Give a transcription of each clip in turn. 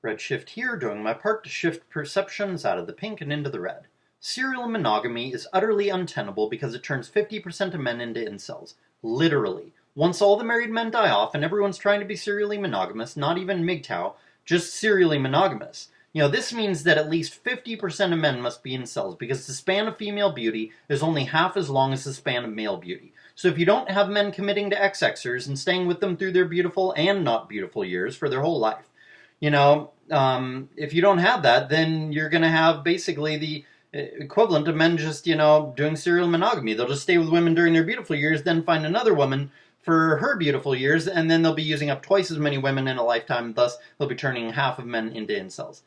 Redshift here, doing my part to shift perceptions out of the pink and into the red. Serial monogamy is utterly untenable because it turns 50% of men into incels. Literally. Once all the married men die off and everyone's trying to be serially monogamous, not even MGTOW, just serially monogamous. This means that at least 50% of men must be incels because the span of female beauty is only half as long as the span of male beauty. So if you don't have men committing to XXers and staying with them through their beautiful and not beautiful years for their whole life, if you don't have that, then you're going to have basically the equivalent of men just, doing serial monogamy. They'll just stay with women during their beautiful years, then find another woman for her beautiful years, and then they'll be using up twice as many women in a lifetime, thus they'll be turning half of men into incels.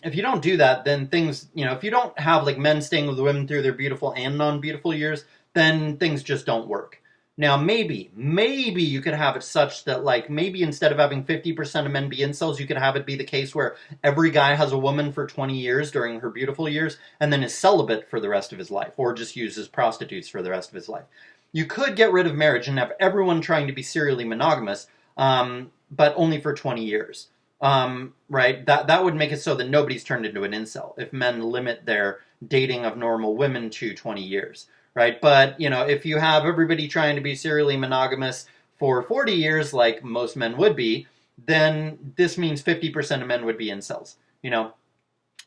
If you don't do that, then things, if you don't have like men staying with women through their beautiful and non-beautiful years, then things just don't work. Now, maybe you could have it such that, like, maybe instead of having 50% of men be incels, you could have it be the case where every guy has a woman for 20 years during her beautiful years and then is celibate for the rest of his life, or just uses prostitutes for the rest of his life. You could get rid of marriage and have everyone trying to be serially monogamous, but only for 20 years. Right? That would make it so that nobody's turned into an incel if men limit their dating of normal women to 20 years. Right? But, if you have everybody trying to be serially monogamous for 40 years, like most men would be, then this means 50% of men would be incels.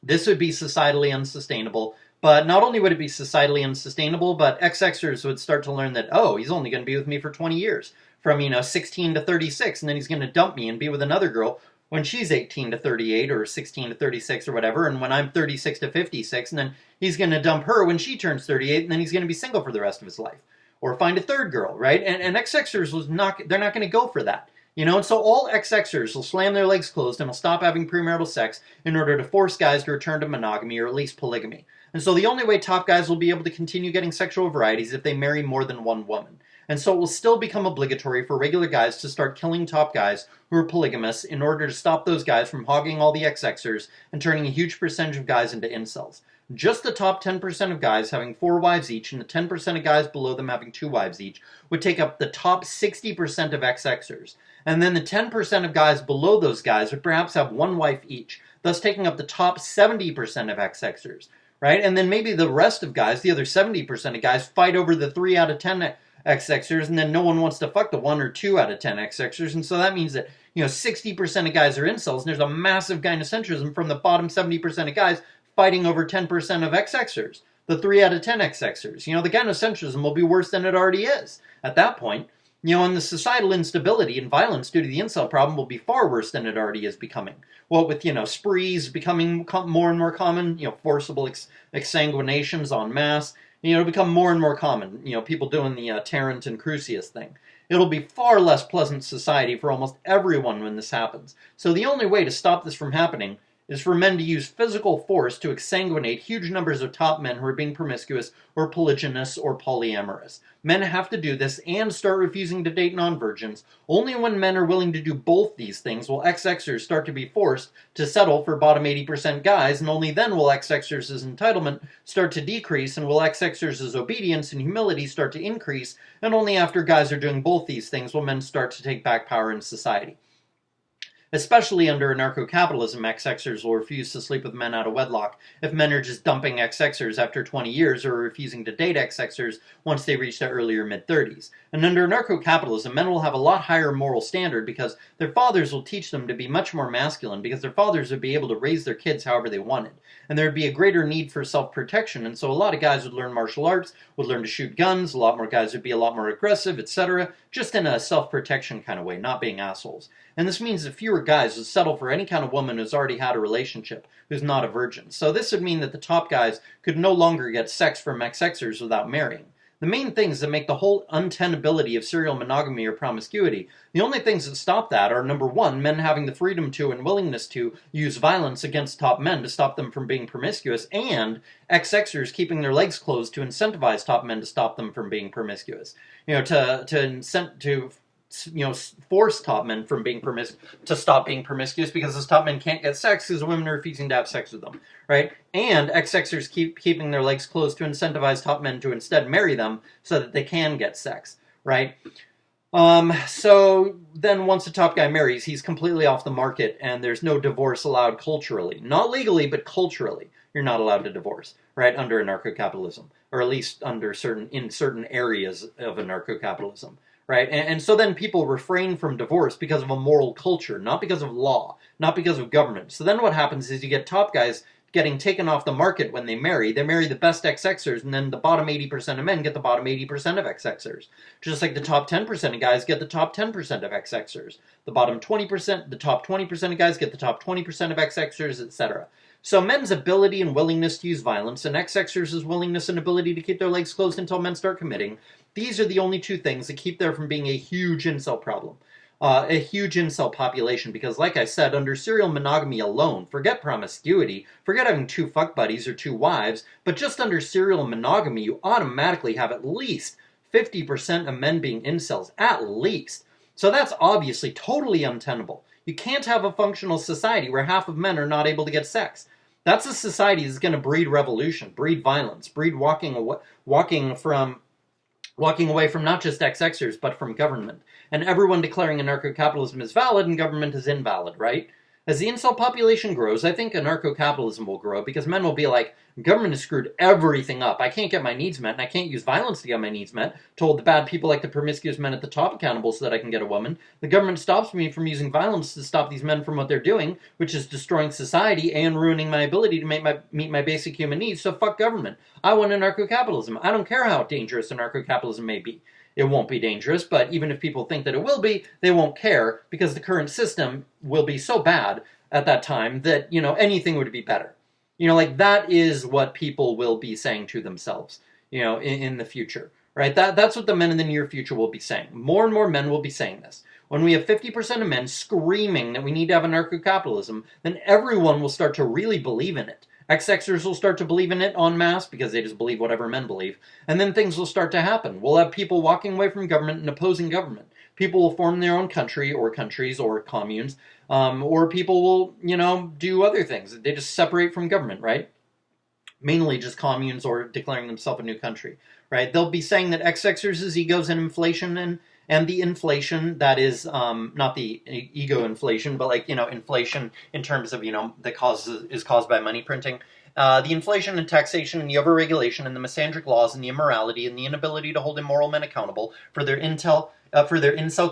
This would be societally unsustainable. But not only would it be societally unsustainable, but XXers would start to learn that, oh, he's only going to be with me for 20 years, from, 16 to 36, and then he's going to dump me and be with another girl when she's 18 to 38 or 16 to 36 or whatever, and when I'm 36 to 56, and then he's going to dump her when she turns 38, and then he's going to be single for the rest of his life. Or find a third girl, right? And XXers, they're not going to go for that. And so all XXers will slam their legs closed and will stop having premarital sex in order to force guys to return to monogamy or at least polygamy. And so the only way top guys will be able to continue getting sexual variety is if they marry more than one woman. And so it will still become obligatory for regular guys to start killing top guys who are polygamous in order to stop those guys from hogging all the XXers and turning a huge percentage of guys into incels. Just the top 10% of guys having 4 wives each and the 10% of guys below them having 2 wives each would take up the top 60% of XXers. And then the 10% of guys below those guys would perhaps have 1 wife each, thus taking up the top 70% of XXers. Right? And then maybe the rest of guys, the other 70% of guys, fight over the 3 out of 10 XXers, and then no one wants to fuck the 1 or 2 out of 10 XXers, and so that means that 60% of guys are incels, and there's a massive gynocentrism from the bottom 70% of guys fighting over 10% of XXers, the 3 out of 10 XXers. The gynocentrism will be worse than it already is at that point. And the societal instability and violence due to the incel problem will be far worse than it already is becoming. What with, sprees becoming more and more common, forcible exsanguinations en masse, it'll become more and more common, people doing the Tarrant and Crucius thing. It'll be far less pleasant society for almost everyone when this happens. So the only way to stop this from happening is for men to use physical force to exsanguinate huge numbers of top men who are being promiscuous or polygynous or polyamorous. Men have to do this and start refusing to date non-virgins. Only when men are willing to do both these things will XXers start to be forced to settle for bottom 80% guys, and only then will XXers' entitlement start to decrease, and will XXers' obedience and humility start to increase, and only after guys are doing both these things will men start to take back power in society. Especially under anarcho-capitalism, XXers will refuse to sleep with men out of wedlock if men are just dumping XXers after 20 years or refusing to date XXers once they reach their earlier mid-30s. And under anarcho-capitalism, men will have a lot higher moral standard because their fathers will teach them to be much more masculine because their fathers would be able to raise their kids however they wanted. And there would be a greater need for self-protection, and so a lot of guys would learn martial arts, would learn to shoot guns, a lot more guys would be a lot more aggressive, etc., just in a self-protection kind of way, not being assholes. And this means that fewer guys would settle for any kind of woman who's already had a relationship, who's not a virgin. So this would mean that the top guys could no longer get sex from XXers without marrying. The main things that make the whole untenability of serial monogamy or promiscuity, the only things that stop that are, number one, men having the freedom to and willingness to use violence against top men to stop them from being promiscuous, and XXers keeping their legs closed to incentivize top men to stop them from being promiscuous. To force top men from being to stop being promiscuous because those top men can't get sex because women are refusing to have sex with them, right? And XXers keeping their legs closed to incentivize top men to instead marry them so that they can get sex, right? So then once a top guy marries, he's completely off the market and there's no divorce allowed culturally. Not legally, but culturally. You're not allowed to divorce, right, under anarcho-capitalism, or at least in certain areas of anarcho-capitalism, right? And so then people refrain from divorce because of a moral culture, not because of law, not because of government. So then what happens is you get top guys getting taken off the market when they marry. They marry the best XXers, and then the bottom 80% of men get the bottom 80% of XXers. Just like the top 10% of guys get the top 10% of XXers. The bottom 20%, the top 20% of guys get the top 20% of XXers, etc. So men's ability and willingness to use violence, and XXers' willingness and ability to keep their legs closed until men start committing, these are the only two things that keep there from being a huge incel problem. A huge incel population, because like I said, under serial monogamy alone, forget promiscuity, forget having two fuck buddies or two wives, but just under serial monogamy, you automatically have at least 50% of men being incels, at least. So that's obviously totally untenable. You can't have a functional society where half of men are not able to get sex. That's a society that's going to breed revolution, breed violence, breed walking away from not just XXers, but from government. And everyone declaring anarcho-capitalism is valid and government is invalid, right? As the incel population grows, I think anarcho-capitalism will grow because men will be like, government has screwed everything up. I can't get my needs met, and I can't use violence to get my needs met. Told the bad people like the promiscuous men at the top accountable so that I can get a woman. The government stops me from using violence to stop these men from what they're doing, which is destroying society and ruining my ability to meet my basic human needs, so fuck government. I want anarcho-capitalism. I don't care how dangerous anarcho-capitalism may be. It won't be dangerous, but even if people think that it will be, they won't care because the current system will be so bad at that time that, anything would be better. Like that is what people will be saying to themselves, in the future, right? That's what the men in the near future will be saying. More and more men will be saying this. When we have 50% of men screaming that we need to have anarcho-capitalism, then everyone will start to really believe in it. XXers will start to believe in it en masse because they just believe whatever men believe. And then things will start to happen. We'll have people walking away from government and opposing government. People will form their own country or countries or communes. Or people will, do other things. They just separate from government, right? Mainly just communes or declaring themselves a new country, right? They'll be saying that XXers' egos and inflation and the inflation that is not the ego inflation, but inflation in terms of that is caused by money printing. The inflation and taxation and the overregulation and the misandric laws and the immorality and the inability to hold immoral men accountable for their incel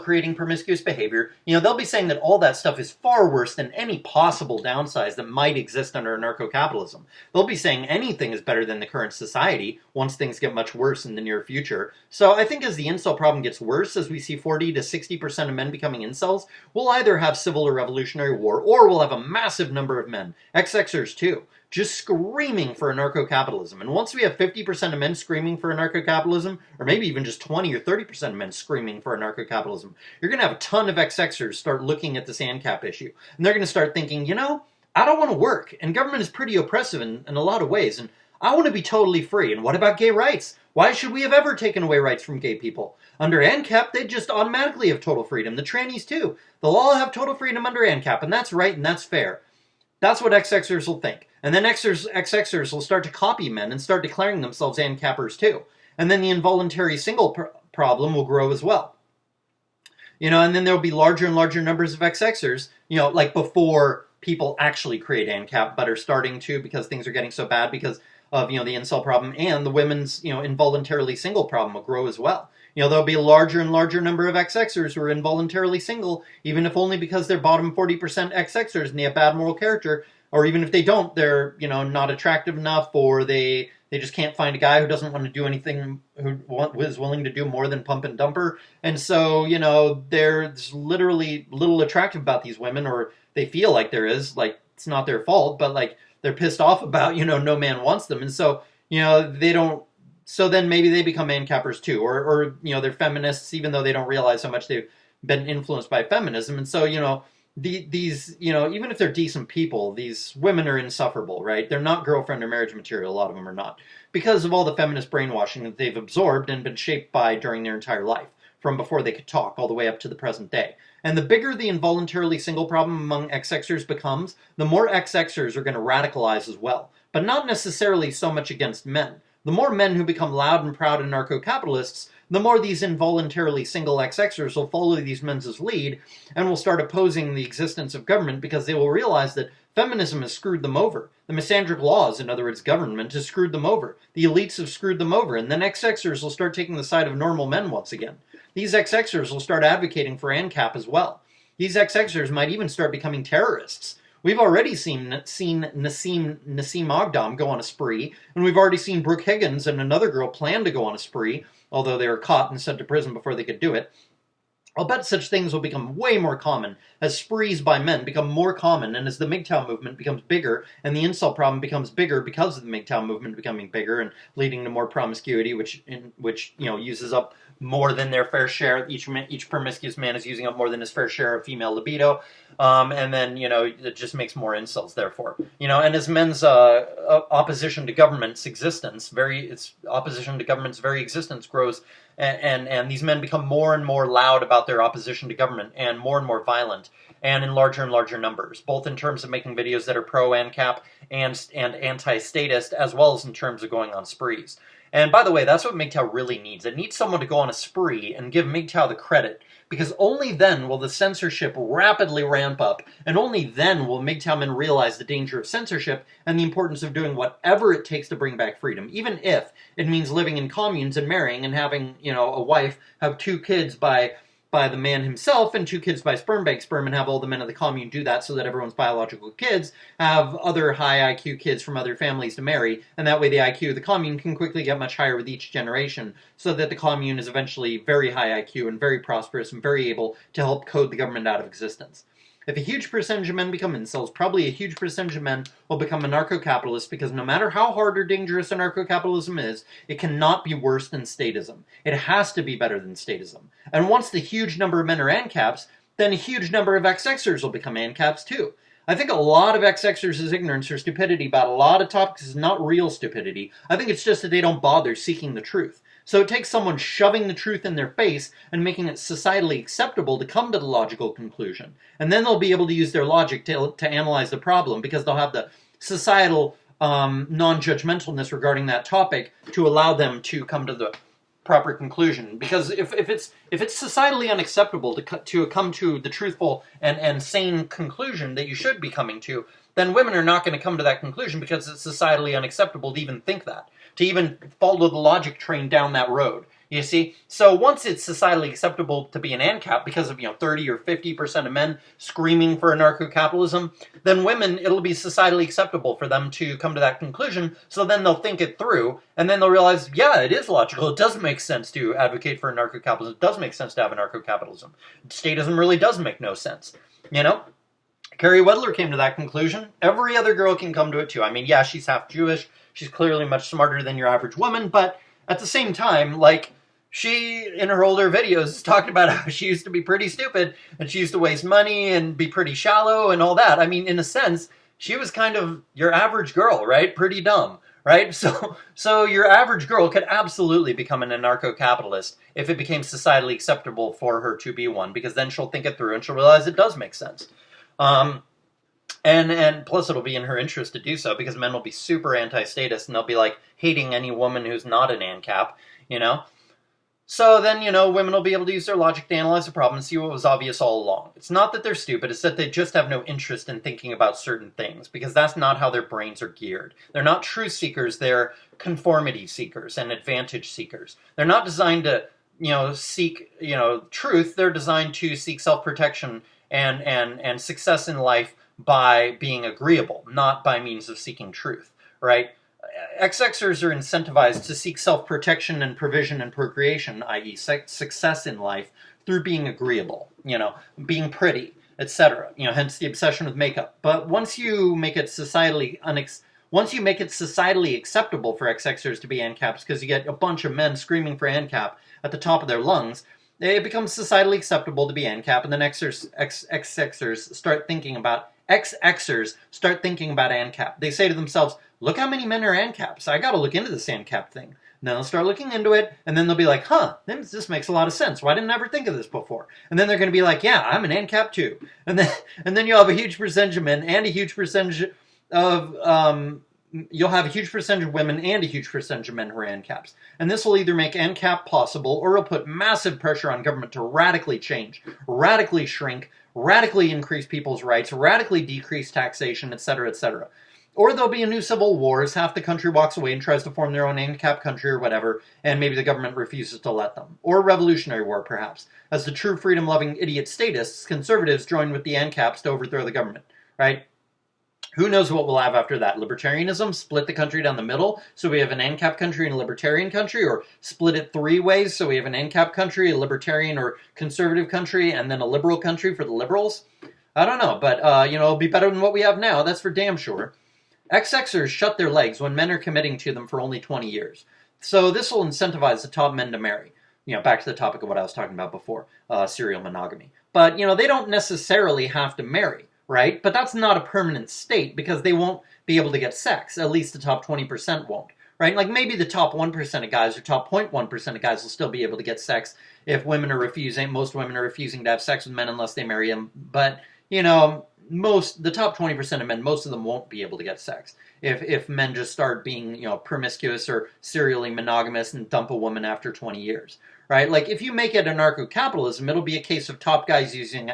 creating promiscuous behavior. They'll be saying that all that stuff is far worse than any possible downsides that might exist under anarcho-capitalism. They'll be saying anything is better than the current society once things get much worse in the near future. So I think as the incel problem gets worse, as we see 40 to 60% of men becoming incels, we'll either have civil or revolutionary war, or we'll have a massive number of men, XXers too, just screaming for anarcho-capitalism. And once we have 50% of men screaming for anarcho-capitalism, or maybe even just 20 or 30% of men screaming for anarcho-capitalism, you're going to have a ton of XXers start looking at this ANCAP issue. And they're going to start thinking, I don't want to work, and government is pretty oppressive in a lot of ways, and I want to be totally free. And what about gay rights? Why should we have ever taken away rights from gay people? Under ANCAP, they'd just automatically have total freedom. The trannies too. They'll all have total freedom under ANCAP, and that's right and that's fair. That's what XXers will think. And then XXers will start to copy men and start declaring themselves ANCAPers too. And then the involuntary single problem will grow as well. And then there'll be larger and larger numbers of XXers, like before people actually create ANCAP, but are starting to because things are getting so bad because of, the incel problem, and the women's, involuntarily single problem will grow as well. There'll be a larger and larger number of XXers who are involuntarily single, even if only because they're bottom 40% XXers and they have bad moral character, or even if they don't, they're, not attractive enough, or they just can't find a guy who doesn't want to do anything, who is willing to do more than pump and dumper. And so, there's literally little attractive about these women, or they feel like there is, like, it's not their fault, but like, they're pissed off about, no man wants them. And so, they don't, so then maybe they become ANCAPers too, or they're feminists, even though they don't realize how much they've been influenced by feminism. And so, these, even if they're decent people, these women are insufferable, right? They're not girlfriend or marriage material, a lot of them are not, because of all the feminist brainwashing that they've absorbed and been shaped by during their entire life, from before they could talk all the way up to the present day. And the bigger the involuntarily single problem among XXers becomes, the more XXers are going to radicalize as well, but not necessarily so much against men, The more men who become loud and proud anarcho-capitalists, the more these involuntarily single XXers will follow these men's lead and will start opposing the existence of government because they will realize that feminism has screwed them over. The misandric laws, in other words, government, has screwed them over. The elites have screwed them over, and then XXers will start taking the side of normal men once again. These XXers will start advocating for ANCAP as well. These XXers might even start becoming terrorists. We've already seen Nassim Aghdam go on a spree, and we've already seen Brooke Higgins and another girl plan to go on a spree, although they were caught and sent to prison before they could do it. I'll bet such things will become way more common as sprees by men become more common, and as the MGTOW movement becomes bigger and the incel problem becomes bigger because of the MGTOW movement becoming bigger and leading to more promiscuity, which uses up more than their fair share. Each promiscuous man is using up more than his fair share of female libido, and then it just makes more incels. Therefore, and as men's opposition to government's existence, opposition to government's very existence grows. And these men become more and more loud about their opposition to government and more violent and in larger and larger numbers, both in terms of making videos that are pro-ANCAP and anti-statist, as well as in terms of going on sprees. And by the way, that's what MGTOW really needs. It needs someone to go on a spree and give MGTOW the credit, because only then will the censorship rapidly ramp up, and only then will MGTOW men realize the danger of censorship and the importance of doing whatever it takes to bring back freedom, even if it means living in communes and marrying and having, a wife, have 2 kids by the man himself and 2 kids by sperm bank sperm, and have all the men of the commune do that so that everyone's biological kids have other high IQ kids from other families to marry, and that way the IQ of the commune can quickly get much higher with each generation, so that the commune is eventually very high IQ and very prosperous and very able to help code the government out of existence. If a huge percentage of men become incels, probably a huge percentage of men will become anarcho-capitalists, because no matter how hard or dangerous anarcho-capitalism is, it cannot be worse than statism. It has to be better than statism. And once the huge number of men are ANCAPs, then a huge number of XXers will become ANCAPs too. I think a lot of XXers' ignorance or stupidity about a lot of topics is not real stupidity. I think it's just that they don't bother seeking the truth. So it takes someone shoving the truth in their face and making it societally acceptable to come to the logical conclusion. And then they'll be able to use their logic to analyze the problem, because they'll have the societal non-judgmentalness regarding that topic to allow them to come to the proper conclusion. Because if it's societally unacceptable to come to the truthful and sane conclusion that you should be coming to, then women are not going to come to that conclusion, because it's societally unacceptable to even think that, to even follow the logic train down that road. You see? So once it's societally acceptable to be an ANCAP because of 30 or 50% of men screaming for anarcho-capitalism, then women, it'll be societally acceptable for them to come to that conclusion, so then they'll think it through, and then they'll realize, yeah, it is logical, it does make sense to advocate for anarcho-capitalism, it does make sense to have anarcho-capitalism. Statism really does make no sense, Carrie Wedler came to that conclusion. Every other girl can come to it too. I mean, yeah, she's half Jewish. She's clearly much smarter than your average woman. But at the same time, she, in her older videos, talked about how she used to be pretty stupid and she used to waste money and be pretty shallow and all that. I mean, in a sense, she was kind of your average girl, right? Pretty dumb, right? So your average girl could absolutely become an anarcho-capitalist if it became societally acceptable for her to be one, because then she'll think it through and she'll realize it does make sense. And plus it'll be in her interest to do so, because men will be super anti-statist and they'll be hating any woman who's not an ANCAP, So then, women will be able to use their logic to analyze the problem and see what was obvious all along. It's not that they're stupid, it's that they just have no interest in thinking about certain things, because that's not how their brains are geared. They're not truth seekers, they're conformity seekers and advantage seekers. They're not designed to, seek, truth, they're designed to seek self-protection and success in life by being agreeable, not by means of seeking truth, right? XXers are incentivized to seek self-protection and provision and procreation, i.e. success in life, through being agreeable, being pretty, etc. Hence the obsession with makeup. But once you make it societally acceptable for XXers to be ANCAPs, because you get a bunch of men screaming for ANCAP at the top of their lungs, it becomes societally acceptable to be ANCAP, and then XXers start thinking about ANCAP. They say to themselves, look how many men are ANCAPs. I gotta look into this ANCAP thing. And then they'll start looking into it, and then they'll be like, this makes a lot of sense. Why didn't I ever think of this before? And then they're going to be like, yeah, I'm an ANCAP too. And then you'll have a huge percentage of men and a huge percentage of you'll have a huge percentage of women and a huge percentage of men who are ANCAPs. And this will either make ANCAP possible, or it'll put massive pressure on government to radically change, radically shrink, radically increase people's rights, radically decrease taxation, etc., etc. Or there'll be a new civil war as half the country walks away and tries to form their own ANCAP country or whatever, and maybe the government refuses to let them. Or a revolutionary war, perhaps, as the true freedom-loving idiot statists, conservatives, join with the ANCAPs to overthrow the government, right? Who knows what we'll have after that? Libertarianism? Split the country down the middle so we have an ANCAP country and a libertarian country? Or split it 3 ways so we have an ANCAP country, a libertarian or conservative country, and then a liberal country for the liberals? I don't know, but, it'll be better than what we have now. That's for damn sure. XXers shut their legs when men are committing to them for only 20 years. So this will incentivize the top men to marry. Back to the topic of what I was talking about before, serial monogamy. But, they don't necessarily have to marry. Right? But that's not a permanent state because they won't be able to get sex. At least the top 20% won't. Right? Like maybe the top 1% of guys or top 0.1% of guys will still be able to get sex if women are refusing. Most women are refusing to have sex with men unless they marry them. But, the top 20% of men, most of them won't be able to get sex. If men just start being, promiscuous or serially monogamous and dump a woman after 20 years. Right? Like, if you make it anarcho-capitalism, it'll be a case of top guys using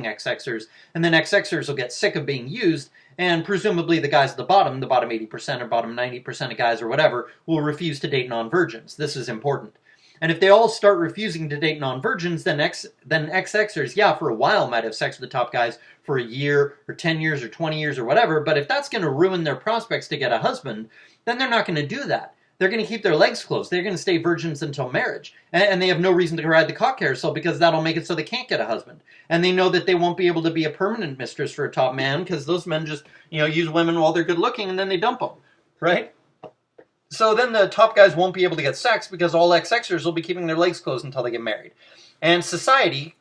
XXers, and then XXers will get sick of being used, and presumably the guys at the bottom 80% or bottom 90% of guys or whatever, will refuse to date non-virgins. This is important. And if they all start refusing to date non-virgins, then XXers, for a while might have sex with the top guys for a year, or 10 years, or 20 years, or whatever, but if that's going to ruin their prospects to get a husband, then they're not going to do that. They're going to keep their legs closed. They're going to stay virgins until marriage. And they have no reason to ride the cock carousel because that'll make it so they can't get a husband. And they know that they won't be able to be a permanent mistress for a top man because those men just, use women while they're good looking and then they dump them. Right? So then the top guys won't be able to get sex because all XXers will be keeping their legs closed until they get married. And societally,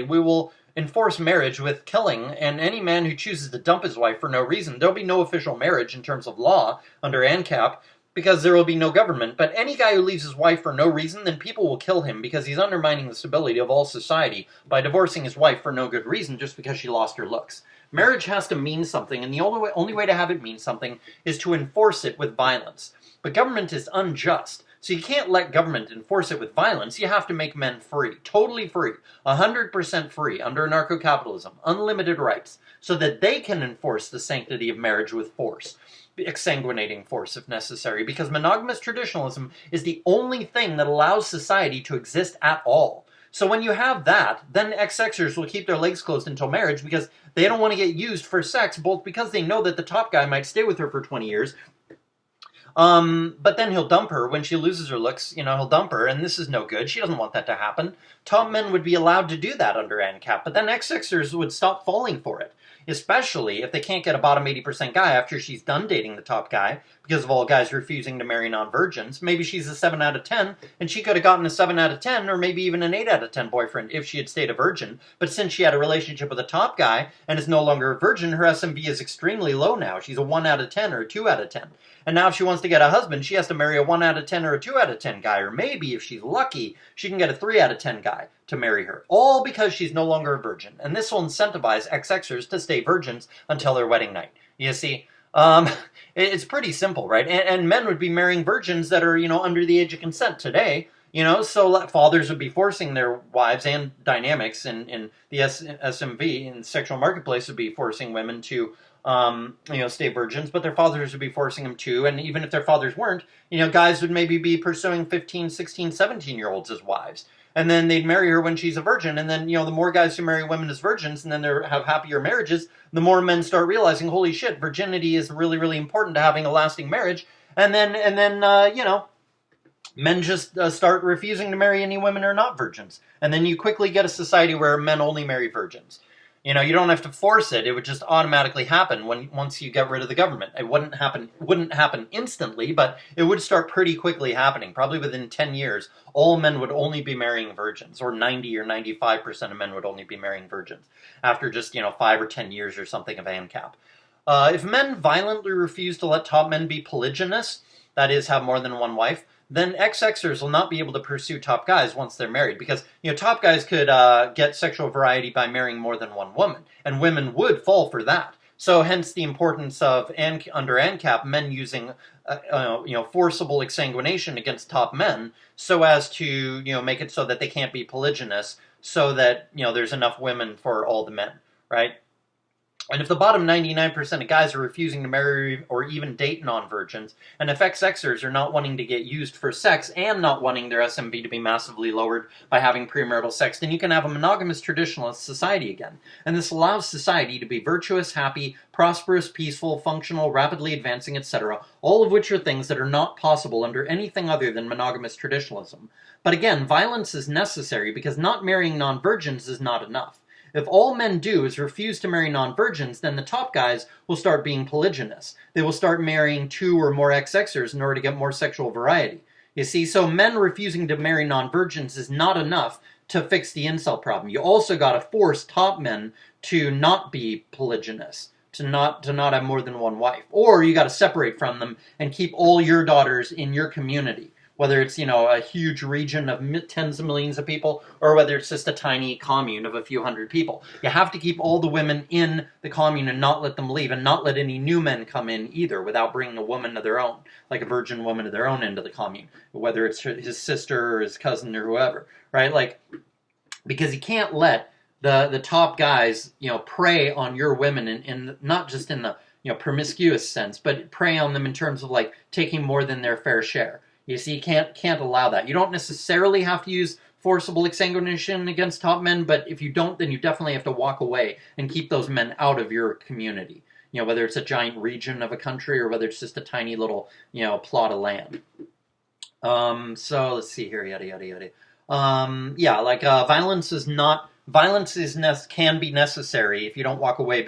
we will enforce marriage with killing, and any man who chooses to dump his wife for no reason, there'll be no official marriage in terms of law under ANCAP because there will be no government. But any guy who leaves his wife for no reason, then people will kill him because he's undermining the stability of all society by divorcing his wife for no good reason just because she lost her looks. Marriage has to mean something, and the only way to have it mean something is to enforce it with violence. But government is unjust. So you can't let government enforce it with violence. You have to make men free, totally free, 100% free under anarcho-capitalism, unlimited rights, so that they can enforce the sanctity of marriage with force, exsanguinating force if necessary, because monogamous traditionalism is the only thing that allows society to exist at all. So when you have that, then XXers will keep their legs closed until marriage because they don't want to get used for sex, both because they know that the top guy might stay with her for 20 years, but then he'll dump her when she loses her looks, he'll dump her, and this is no good. She doesn't want that to happen. Top men would be allowed to do that under ANCAP, but then XXers would stop falling for it, especially if they can't get a bottom 80% guy after she's done dating the top guy, because of all guys refusing to marry non-virgins. Maybe she's a 7 out of 10, and she could have gotten a 7 out of 10, or maybe even an 8 out of 10 boyfriend if she had stayed a virgin. But since she had a relationship with a top guy, and is no longer a virgin, her SMV is extremely low now. She's a 1 out of 10 or a 2 out of 10. And now if she wants to get a husband, she has to marry a 1 out of 10 or a 2 out of 10 guy, or maybe, if she's lucky, she can get a 3 out of 10 guy to marry her, all because she's no longer a virgin. And this will incentivize XXers to stay virgins until their wedding night. You see, it's pretty simple, right? And men would be marrying virgins that are, under the age of consent today, so fathers would be forcing their wives, and dynamics in the SMV, in the sexual marketplace, would be forcing women to, stay virgins, but their fathers would be forcing them too, and even if their fathers weren't, guys would maybe be pursuing 15, 16, 17-year-olds as wives. And then they'd marry her when she's a virgin, and then, the more guys who marry women as virgins, and then they have happier marriages, the more men start realizing, holy shit, virginity is really, really important to having a lasting marriage, and then men just start refusing to marry any women who are not virgins. And then you quickly get a society where men only marry virgins. You don't have to force it. It would just automatically happen once you get rid of the government. It wouldn't happen instantly, but it would start pretty quickly happening. Probably within 10 years, all men would only be marrying virgins, or 90 or 95% of men would only be marrying virgins after just, 5 or 10 years or something of ANCAP. If men violently refuse to let top men be polygynous, that is, have more than one wife, then XXers will not be able to pursue top guys once they're married, because top guys could get sexual variety by marrying more than one woman, and women would fall for that. So hence the importance of, under ANCAP, men using forcible exsanguination against top men, so as to make it so that they can't be polygynous, so that there's enough women for all the men, right? And if the bottom 99% of guys are refusing to marry or even date non-virgins, and if XXers are not wanting to get used for sex and not wanting their SMV to be massively lowered by having premarital sex, then you can have a monogamous traditionalist society again. And this allows society to be virtuous, happy, prosperous, peaceful, functional, rapidly advancing, etc., all of which are things that are not possible under anything other than monogamous traditionalism. But again, violence is necessary because not marrying non-virgins is not enough. If all men do is refuse to marry non-virgins, then the top guys will start being polygynous. They will start marrying 2 or more XXers in order to get more sexual variety. You see, so men refusing to marry non-virgins is not enough to fix the incel problem. You also got to force top men to not be polygynous, to not have more than one wife. Or you got to separate from them and keep all your daughters in your community. Whether it's, a huge region of tens of millions of people, or whether it's just a tiny commune of a few hundred people. You have to keep all the women in the commune and not let them leave, and not let any new men come in either without bringing a woman of their own, like a virgin woman of their own, into the commune. Whether it's his sister or his cousin or whoever, right? Like, because you can't let the top guys, prey on your women, in not just in the, promiscuous sense, but prey on them in terms of, like, taking more than their fair share. You see, you can't allow that. You don't necessarily have to use forcible exsanguination against top men, but if you don't, then you definitely have to walk away and keep those men out of your community. Whether it's a giant region of a country or whether it's just a tiny little, plot of land. So let's see here, yada yada yada. Violence can be necessary if you don't walk away,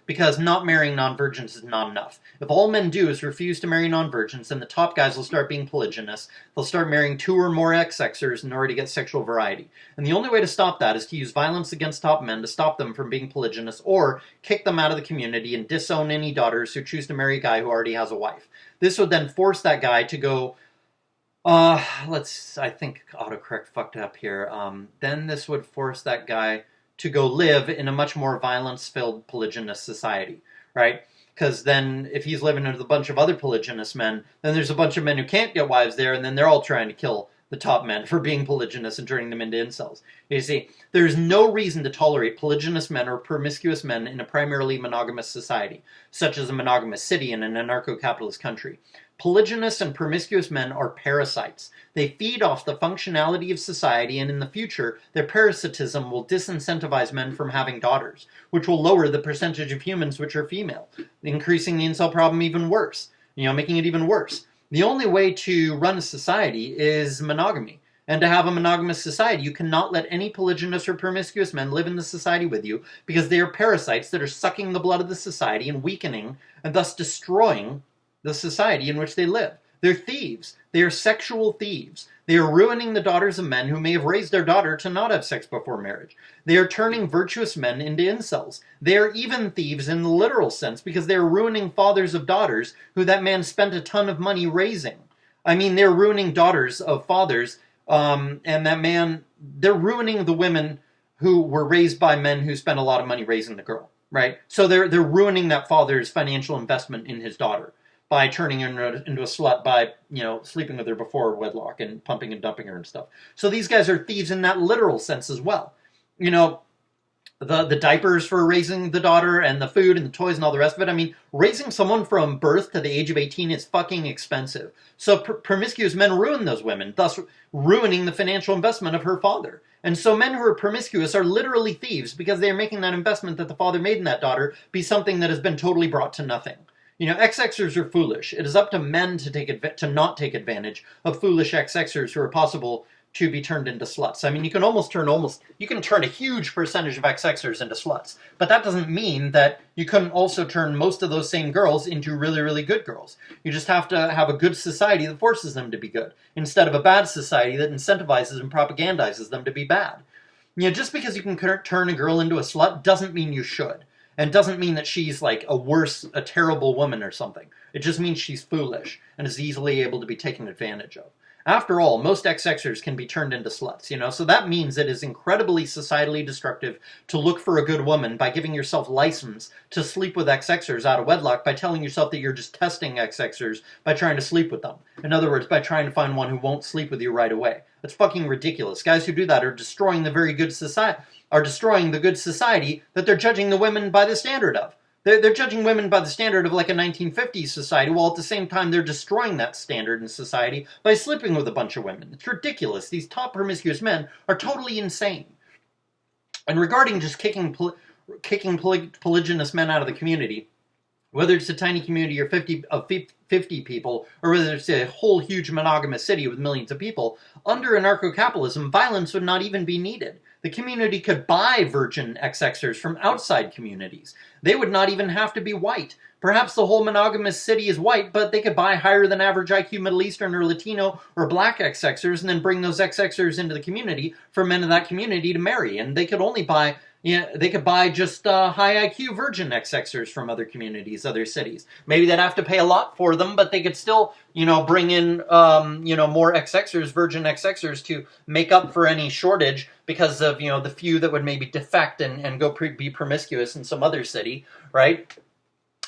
because not marrying non-virgins is not enough. If all men do is refuse to marry non-virgins, then the top guys will start being polygynous. They'll start marrying 2 or more XXers in order to get sexual variety. And the only way to stop that is to use violence against top men to stop them from being polygynous, or kick them out of the community and disown any daughters who choose to marry a guy who already has a wife. This would then force that guy to go... I think autocorrect fucked up here. Then this would force that guy to go live in a much more violence-filled polygynous society, right? Because then if he's living with a bunch of other polygynous men, then there's a bunch of men who can't get wives there, and then they're all trying to kill the top men for being polygynous and turning them into incels. You see, there's no reason to tolerate polygynous men or promiscuous men in a primarily monogamous society, such as a monogamous city in an anarcho-capitalist country. Polygynous and promiscuous men are parasites. They feed off the functionality of society, and in the future, their parasitism will disincentivize men from having daughters, which will lower the percentage of humans which are female, increasing the incel problem even worse, making it even worse. The only way to run a society is monogamy. And to have a monogamous society, you cannot let any polygynous or promiscuous men live in the society with you, because they are parasites that are sucking the blood of the society and weakening, and thus destroying the society in which they live. They're thieves. They are sexual thieves. They are ruining the daughters of men who may have raised their daughter to not have sex before marriage. They are turning virtuous men into incels. They are even thieves in the literal sense, because they are ruining fathers of daughters who that man spent a ton of money raising. I mean, they're ruining daughters of fathers, and that man, they're ruining the women who were raised by men who spent a lot of money raising the girl, right? So they're ruining that father's financial investment in his daughter by turning her into a slut, by, sleeping with her before wedlock and pumping and dumping her and stuff. So these guys are thieves in that literal sense as well. The diapers for raising the daughter, and the food and the toys and all the rest of it. I mean, raising someone from birth to the age of 18 is fucking expensive. So promiscuous men ruin those women, thus ruining the financial investment of her father. And so men who are promiscuous are literally thieves, because they are making that investment that the father made in that daughter be something that has been totally brought to nothing. XXers are foolish. It is up to men to not take advantage of foolish XXers who are possible to be turned into sluts. I mean, you can turn a huge percentage of XXers into sluts, but that doesn't mean that you couldn't also turn most of those same girls into really, really good girls. You just have to have a good society that forces them to be good, instead of a bad society that incentivizes and propagandizes them to be bad. Just because you can turn a girl into a slut doesn't mean you should. And doesn't mean that she's like a terrible woman or something. It just means she's foolish and is easily able to be taken advantage of. After all, most XXers can be turned into sluts, you know, so that means it is incredibly societally destructive to look for a good woman by giving yourself license to sleep with XXers out of wedlock by telling yourself that you're just testing XXers by trying to sleep with them. In other words, by trying to find one who won't sleep with you right away. That's fucking ridiculous. Guys who do that are destroying the very good society, are destroying the good society that they're judging the women by the standard of. They're judging women by the standard of like a 1950s society, while at the same time they're destroying that standard in society by sleeping with a bunch of women. It's ridiculous. These top promiscuous men are totally insane. And regarding just kicking polygynous men out of the community, whether it's a tiny community of 50 people, or whether it's a whole huge monogamous city with millions of people, under anarcho-capitalism, violence would not even be needed. The community could buy virgin XXers from outside communities. They would not even have to be white. Perhaps the whole monogamous city is white, but they could buy higher than average IQ Middle Eastern or Latino or Black XXers and then bring those XXers into the community for men of that community to marry. And they could only buy, they could buy just high IQ virgin XXers from other communities, other cities. Maybe they'd have to pay a lot for them, but they could still, bring in, more XXers, virgin XXers to make up for any shortage because of, the few that would maybe defect and go be promiscuous in some other city, right?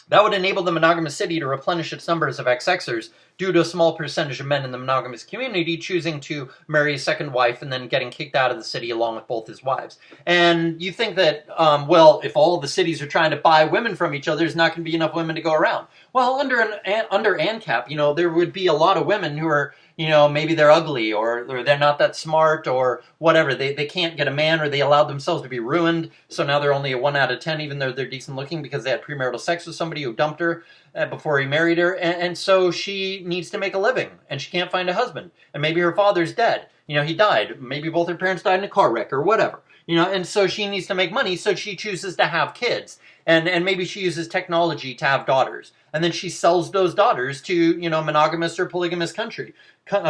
That would enable the monogamous city to replenish its numbers of XXers due to a small percentage of men in the monogamous community choosing to marry a second wife and then getting kicked out of the city along with both his wives. And you think that, if all the cities are trying to buy women from each other, there's not going to be enough women to go around. Well, under ANCAP, there would be a lot of women who are, maybe they're ugly or they're not that smart or whatever. They can't get a man or they allowed themselves to be ruined. So now they're only a 1 out of 10, even though they're decent looking because they had premarital sex with somebody who dumped her before he married her. And so she needs to make a living and she can't find a husband. And maybe her father's dead. He died. Maybe both her parents died in a car wreck or whatever. And so she needs to make money. So she chooses to have kids. And maybe she uses technology to have daughters. And then she sells those daughters to, monogamous or polygamous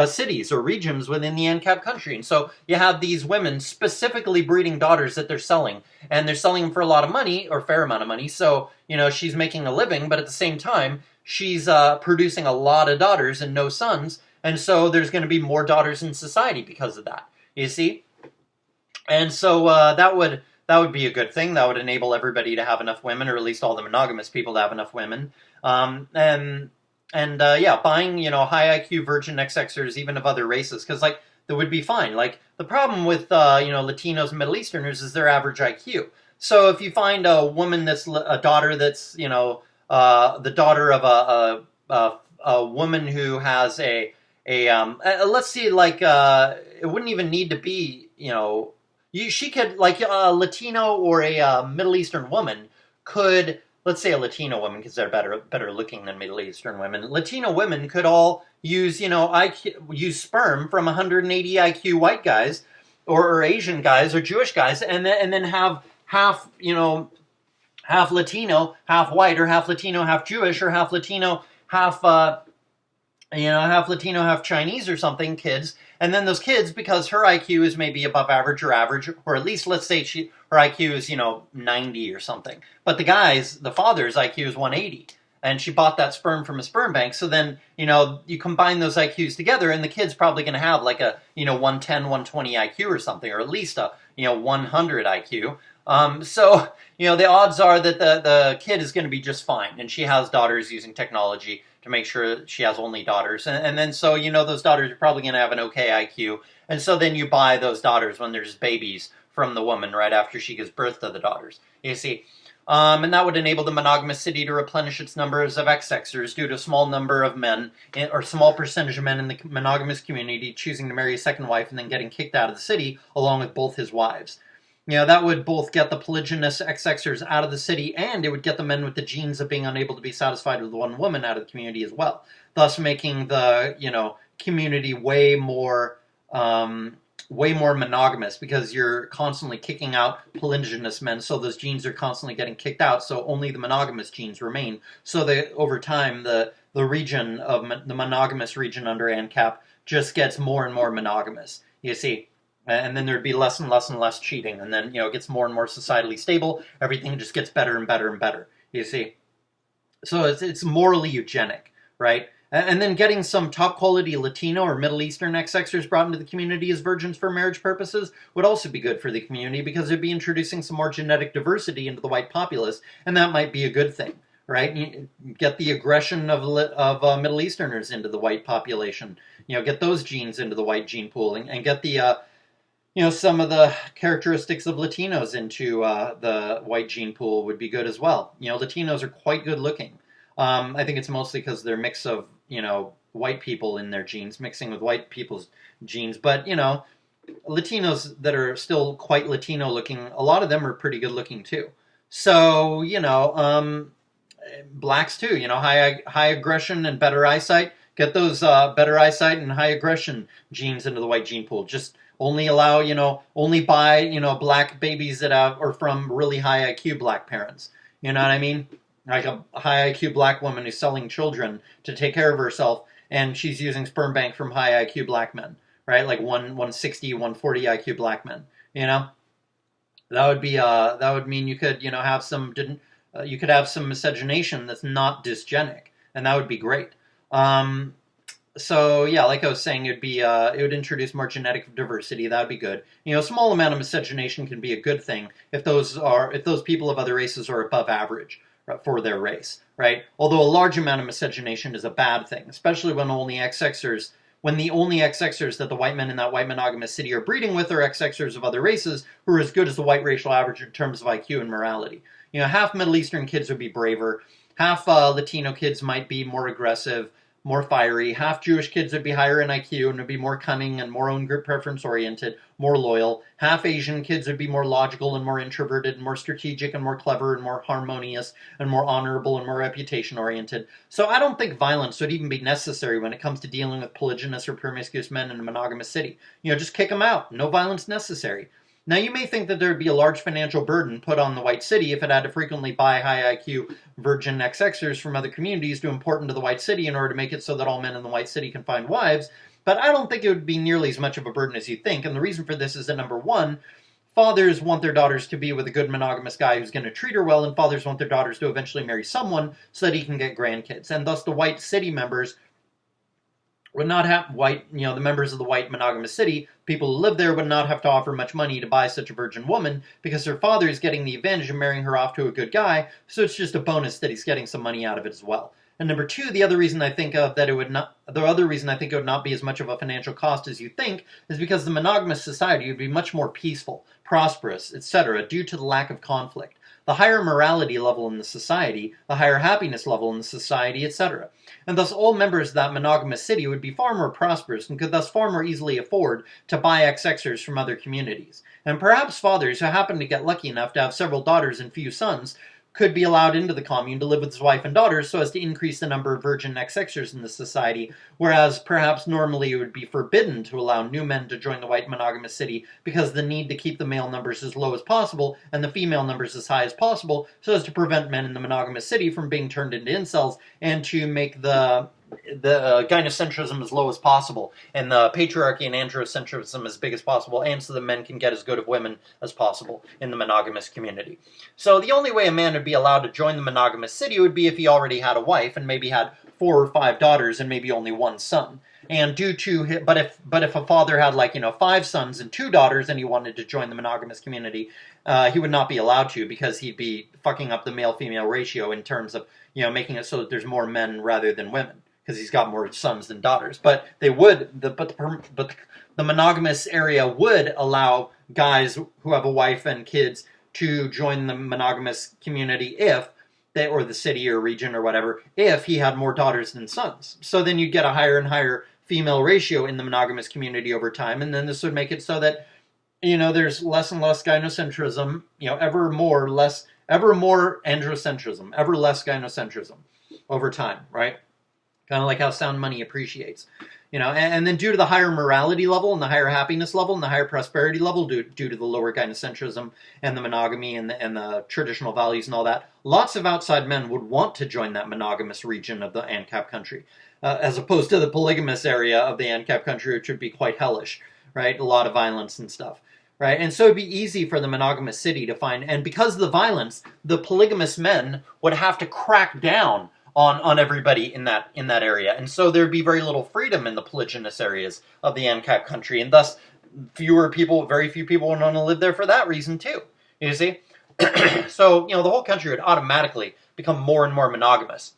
cities or regions within the ANCAP country. And so you have these women specifically breeding daughters that they're selling. And they're selling them for a lot of money, or a fair amount of money. So, she's making a living, but at the same time, she's producing a lot of daughters and no sons. And so there's going to be more daughters in society because of that. You see? And so that would be a good thing. That would enable everybody to have enough women, or at least all the monogamous people to have enough women. Buying, high IQ virgin XXers, even of other races, because, that would be fine. The problem with, Latinos and Middle Easterners is their average IQ. So if you find a woman that's a daughter that's, the daughter of a woman who has let's see, it wouldn't even need to be, she could, a Latino or a Middle Eastern woman could, let's say a Latino woman, because they're better looking than Middle Eastern women. Latino women could all use, use sperm from 180 IQ white guys, or Asian guys, or Jewish guys, and then have half, half Latino, half white, or half Latino, half Jewish, or half Latino, half Latino, half Chinese or something, kids. And then those kids, because her IQ is maybe above average, or at least let's say her IQ is, 90 or something. But the father's IQ is 180. And she bought that sperm from a sperm bank. So then, you combine those IQs together and the kid's probably going to have like a, 110, 120 IQ or something, or at least a, 100 IQ. So, the odds are that the kid is going to be just fine. And she has daughters using technology to make sure she has only daughters. And then so, those daughters are probably going to have an okay IQ. And so then you buy those daughters when there's babies from the woman right after she gives birth to the daughters. You see? And that would enable the monogamous city to replenish its numbers of XXers due to a small number of men, or small percentage of men in the monogamous community choosing to marry a second wife and then getting kicked out of the city along with both his wives. That would both get the polygynous XXers out of the city, and it would get the men with the genes of being unable to be satisfied with one woman out of the community as well, thus making the, community way more monogamous, because you're constantly kicking out polygynous men, so those genes are constantly getting kicked out, so only the monogamous genes remain. So that over time, the region of the monogamous region under ANCAP just gets more and more monogamous, you see. And then there'd be less and less and less cheating. And then, it gets more and more societally stable. Everything just gets better and better and better, you see. So it's morally eugenic, right? And then getting some top quality Latino or Middle Eastern XX-ers brought into the community as virgins for marriage purposes would also be good for the community, because it'd be introducing some more genetic diversity into the white populace, and that might be a good thing, right? You get the aggression of Middle Easterners into the white population, get those genes into the white gene pool, and get the some of the characteristics of Latinos into the white gene pool would be good as well. Latinos are quite good looking. I think it's mostly because they're a mix of, white people in their genes, mixing with white people's genes. But, Latinos that are still quite Latino looking, a lot of them are pretty good looking too. So, blacks too, high aggression and better eyesight. Get those better eyesight and high aggression genes into the white gene pool. Just only allow, only buy, black babies that are from really high IQ black parents. You know what I mean? Like a high IQ black woman who's selling children to take care of herself, and she's using sperm bank from high IQ black men, right? Like 160, 140 IQ black men, That would be, that would mean you could, have some, you could have some miscegenation that's not dysgenic, and that would be great. So yeah, like I was saying, it would introduce more genetic diversity. That would be good. A small amount of miscegenation can be a good thing if those people of other races are above average for their race, right? Although a large amount of miscegenation is a bad thing, especially when the only XXers that the white men in that white monogamous city are breeding with are XXers of other races who are as good as the white racial average in terms of IQ and morality. Half Middle Eastern kids would be braver, half Latino kids might be more aggressive, more fiery, half Jewish kids would be higher in IQ and would be more cunning and more own group preference oriented, more loyal, half Asian kids would be more logical and more introverted and more strategic and more clever and more harmonious and more honorable and more reputation oriented. So I don't think violence would even be necessary when it comes to dealing with polygynous or promiscuous men in a monogamous city. Just kick them out. No violence necessary. Now, you may think that there would be a large financial burden put on the white city if it had to frequently buy high IQ virgin XXers from other communities to import into the white city in order to make it so that all men in the white city can find wives, but I don't think it would be nearly as much of a burden as you think, and the reason for this is that, number one, fathers want their daughters to be with a good monogamous guy who's going to treat her well, and fathers want their daughters to eventually marry someone so that he can get grandkids, and thus the white city members would not have the members of the white monogamous city, people who live there, would not have to offer much money to buy such a virgin woman because her father is getting the advantage of marrying her off to a good guy, so it's just a bonus that he's getting some money out of it as well. And number two, the other reason I think it would not be as much of a financial cost as you think is because the monogamous society would be much more peaceful, prosperous, etc., due to the lack of conflict. The higher morality level in the society, the higher happiness level in the society, etc. And thus all members of that monogamous city would be far more prosperous and could thus far more easily afford to buy XXers from other communities. And perhaps fathers who happen to get lucky enough to have several daughters and few sons could be allowed into the commune to live with his wife and daughters so as to increase the number of virgin XXers in the society, whereas perhaps normally it would be forbidden to allow new men to join the white monogamous city because of the need to keep the male numbers as low as possible and the female numbers as high as possible so as to prevent men in the monogamous city from being turned into incels and to make the gynocentrism as low as possible and the patriarchy and androcentrism as big as possible, and so the men can get as good of women as possible in the monogamous community. So the only way a man would be allowed to join the monogamous city would be if he already had a wife and maybe had 4 or 5 daughters and maybe only 1 son. And but if a father had 5 sons and 2 daughters and he wanted to join the monogamous community, he would not be allowed to because he'd be fucking up the male-female ratio in terms of making it so that there's more men rather than women, because he's got more sons than daughters. But the monogamous area would allow guys who have a wife and kids to join the monogamous community or the city or region or whatever, if he had more daughters than sons. So then you'd get a higher and higher female ratio in the monogamous community over time, and then this would make it so that, there's less and less gynocentrism, ever more androcentrism, ever less gynocentrism over time, right? Kind of like how sound money appreciates. And then due to the higher morality level and the higher happiness level and the higher prosperity level due to the lower gynocentrism and the monogamy and the traditional values and all that, lots of outside men would want to join that monogamous region of the ANCAP country, as opposed to the polygamous area of the ANCAP country, which would be quite hellish, right? A lot of violence and stuff. Right? And so it'd be easy for the monogamous city to find, and because of the violence, the polygamous men would have to crack down on everybody in that area, and so there'd be very little freedom in the polygynous areas of the ANCAP country, and thus very few people would want to live there for that reason too. You see, so the whole country would automatically become more and more monogamous,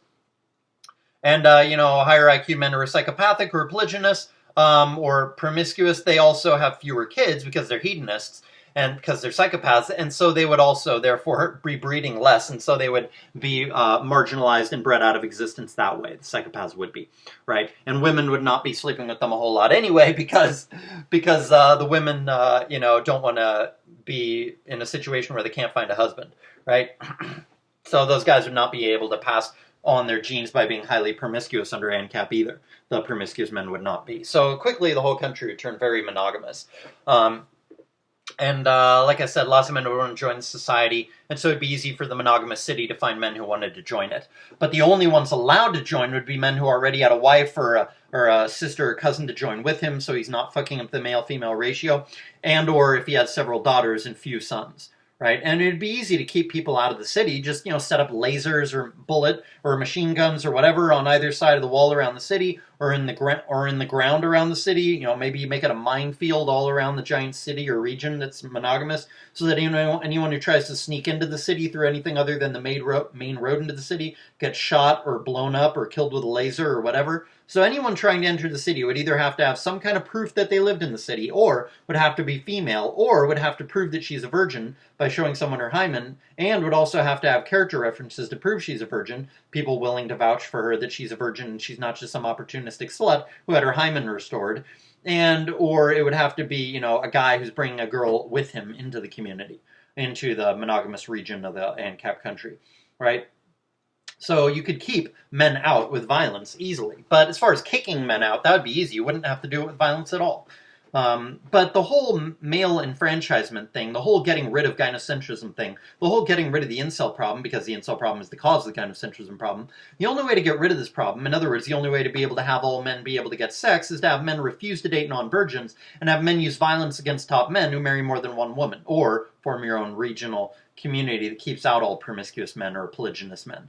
and higher IQ men who are psychopathic or polygynous or promiscuous, they also have fewer kids because they're hedonists and because they're psychopaths, and so they would also therefore be breeding less, and so they would be marginalized and bred out of existence that way. The psychopaths would be, right? And women would not be sleeping with them a whole lot anyway because the women don't want to be in a situation where they can't find a husband, right? So those guys would not be able to pass on their genes by being highly promiscuous under ANCAP either. The promiscuous men would not be. So quickly the whole country would turn very monogamous. And like I said, lots of men would want to join the society, and so it'd be easy for the monogamous city to find men who wanted to join it. But the only ones allowed to join would be men who already had a wife or a sister or cousin to join with him, so he's not fucking up the male-female ratio, and or if he had several daughters and few sons. Right, and it'd be easy to keep people out of the city. Just set up lasers or bullet or machine guns or whatever on either side of the wall around the city, or in the ground around the city. Maybe make it a minefield all around the giant city or region that's monogamous, so that anyone who tries to sneak into the city through anything other than the main road into the city gets shot or blown up or killed with a laser or whatever. So anyone trying to enter the city would either have to have some kind of proof that they lived in the city, or would have to be female, or would have to prove that she's a virgin by showing someone her hymen, and would also have to have character references to prove she's a virgin, people willing to vouch for her that she's a virgin and she's not just some opportunistic slut who had her hymen restored, or it would have to be, a guy who's bringing a girl with him into the community, into the monogamous region of the ANCAP country, right? So you could keep men out with violence easily. But as far as kicking men out, that would be easy. You wouldn't have to do it with violence at all. But the whole male enfranchisement thing, the whole getting rid of gynocentrism thing, the whole getting rid of the incel problem, because the incel problem is the cause of the gynocentrism problem, the only way to get rid of this problem, in other words, the only way to be able to have all men be able to get sex, is to have men refuse to date non-virgins, and have men use violence against top men who marry more than one woman, or form your own regional community that keeps out all promiscuous men or polygynous men.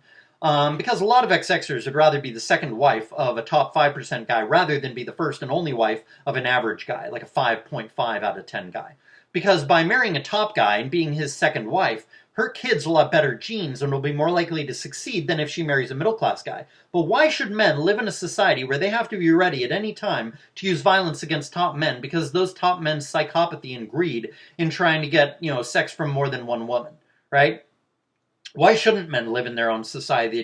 Because a lot of XX-ers would rather be the second wife of a top 5% guy rather than be the first and only wife of an average guy, like a 5.5 out of 10 guy. Because by marrying a top guy and being his second wife, her kids will have better genes and will be more likely to succeed than if she marries a middle-class guy. But why should men live in a society where they have to be ready at any time to use violence against top men because those top men's psychopathy and greed in trying to get, sex from more than one woman, right? Why shouldn't men live in their own society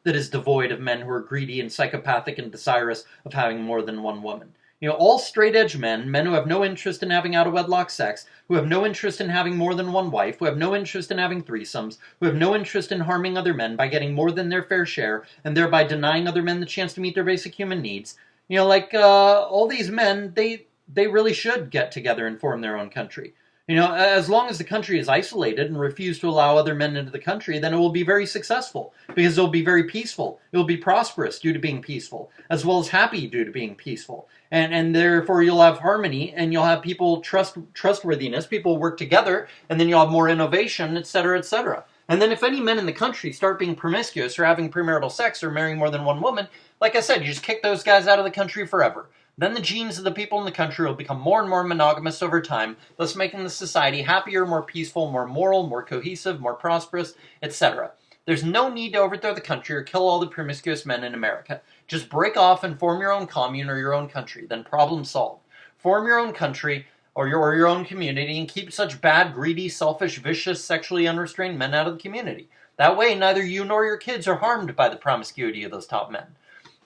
that is devoid of men who are greedy and psychopathic and desirous of having more than one woman? All straight-edge men who have no interest in having out-of-wedlock sex, who have no interest in having more than one wife, who have no interest in having threesomes, who have no interest in harming other men by getting more than their fair share, and thereby denying other men the chance to meet their basic human needs. All these men, they really should get together and form their own country. As long as the country is isolated and refuse to allow other men into the country, then it will be very successful, because it will be very peaceful. It will be prosperous due to being peaceful, as well as happy due to being peaceful. And therefore you'll have harmony, and you'll have people trustworthiness, people work together, and then you'll have more innovation, etc., etc. And then if any men in the country start being promiscuous or having premarital sex or marrying more than one woman, like I said, you just kick those guys out of the country forever. Then the genes of the people in the country will become more and more monogamous over time, thus making the society happier, more peaceful, more moral, more cohesive, more prosperous, etc. There's no need to overthrow the country or kill all the promiscuous men in America. Just break off and form your own commune or your own country, then problem solved. Form your own country or your own community and keep such bad, greedy, selfish, vicious, sexually unrestrained men out of the community. That way, neither you nor your kids are harmed by the promiscuity of those top men.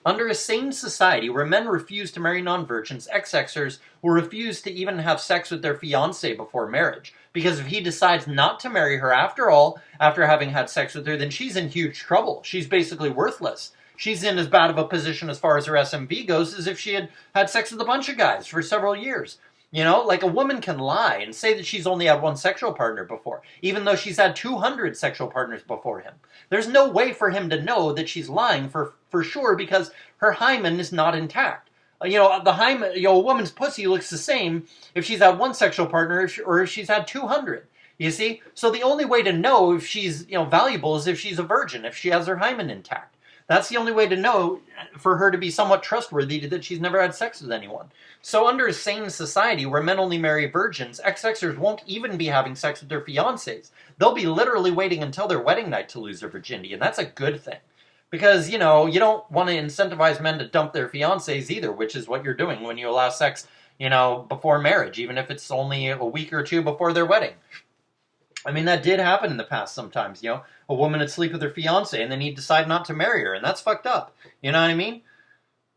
Under a sane society where men refuse to marry non-virgins, XX-ers will refuse to even have sex with their fiancé before marriage. Because if he decides not to marry her after all, after having had sex with her, then she's in huge trouble. She's basically worthless. She's in as bad of a position as far as her SMV goes as if she had had sex with a bunch of guys for several years. Like a woman can lie and say that she's only had one sexual partner before, even though she's had 200 sexual partners before him. There's no way for him to know that she's lying for sure because her hymen is not intact. The hymen, a woman's pussy looks the same if she's had one sexual partner or if she's had 200. You see? So the only way to know if she's, valuable is if she's a virgin, if she has her hymen intact. That's the only way to know for her to be somewhat trustworthy that she's never had sex with anyone. So under a sane society where men only marry virgins, XXers won't even be having sex with their fiancés. They'll be literally waiting until their wedding night to lose their virginity, and that's a good thing. Because, you don't want to incentivize men to dump their fiancés either, which is what you're doing when you allow sex, before marriage, even if it's only a week or two before their wedding. I mean, that did happen in the past sometimes, A woman would sleep with her fiancé and then he'd decide not to marry her, and that's fucked up. You know what I mean?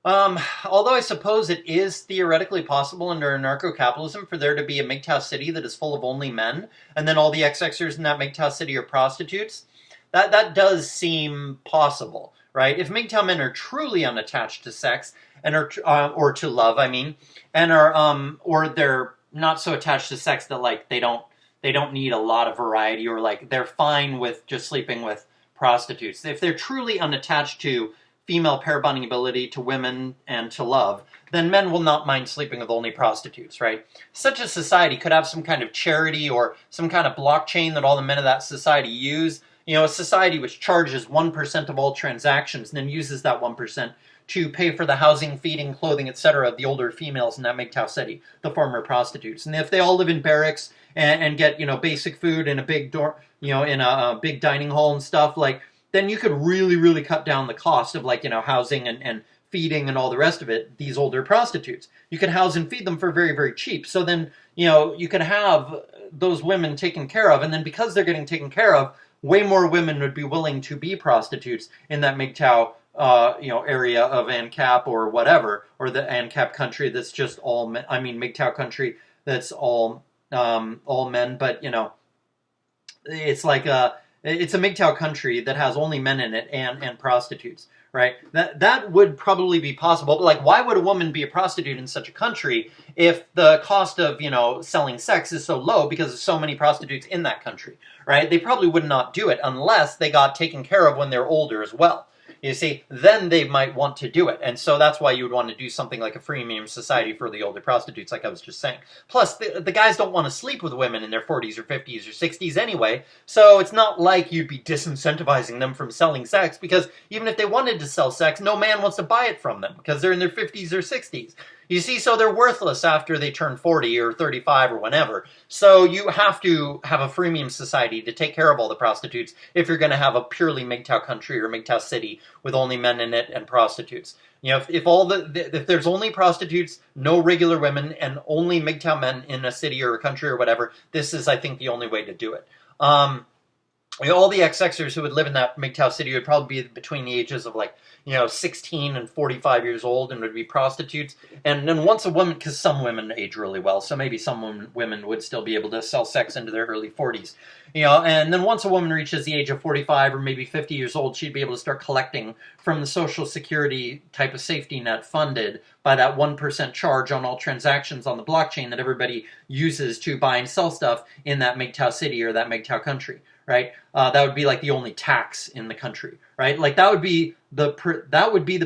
Although I suppose it is theoretically possible under anarcho-capitalism for there to be a MGTOW city that is full of only men, and then all the XXers in that MGTOW city are prostitutes, that does seem possible, right? If MGTOW men are truly unattached to sex, and are, or to love, I mean, and are, or they're not so attached to sex that, like, they don't need a lot of variety, or, like, they're fine with just sleeping with prostitutes. If they're truly unattached to female pair bonding ability, to women, and to love, then men will not mind sleeping with only prostitutes, right? Such a society could have some kind of charity or some kind of blockchain that all the men of that society use. A society which charges 1% of all transactions and then uses that 1% to pay for the housing, feeding, clothing, etc. of the older females in that MGTOW city, the former prostitutes. And if they all live in barracks and get, basic food in a big in a big dining hall and stuff, like, then you could really, really cut down the cost of, like, housing and feeding and all the rest of it, these older prostitutes. You could house and feed them for very, very cheap. So then, you could have those women taken care of, and then because they're getting taken care of, way more women would be willing to be prostitutes in that MGTOW area of ANCAP or whatever, or the ANCAP country that's just all men. I mean, MGTOW country that's all men, but, it's like it's a MGTOW country that has only men in it and prostitutes, right? That would probably be possible, but, like, why would a woman be a prostitute in such a country if the cost of, selling sex is so low because there's so many prostitutes in that country, right? They probably would not do it unless they got taken care of when they're older as well. You see, then they might want to do it. And so that's why you would want to do something like a freemium society for the older prostitutes, like I was just saying. Plus, the guys don't want to sleep with women in their 40s or 50s or 60s anyway, so it's not like you'd be disincentivizing them from selling sex, because even if they wanted to sell sex, no man wants to buy it from them, because they're in their 50s or 60s. You see, so they're worthless after they turn 40 or 35 or whenever. So you have to have a freemium society to take care of all the prostitutes if you're going to have a purely MGTOW country or MGTOW city with only men in it and prostitutes. If there's only prostitutes, no regular women, and only MGTOW men in a city or a country or whatever, this is, I think, the only way to do it. All the XXers who would live in that MGTOW city would probably be between the ages of, like, 16 and 45 years old, and would be prostitutes. And then once a woman, because some women age really well, so maybe some women would still be able to sell sex into their early 40s. And then once a woman reaches the age of 45 or maybe 50 years old, she'd be able to start collecting from the Social Security type of safety net funded by that 1% charge on all transactions on the blockchain that everybody uses to buy and sell stuff in that MGTOW city or that MGTOW country. Right? That would be like the only tax in the country, right? Like that would be the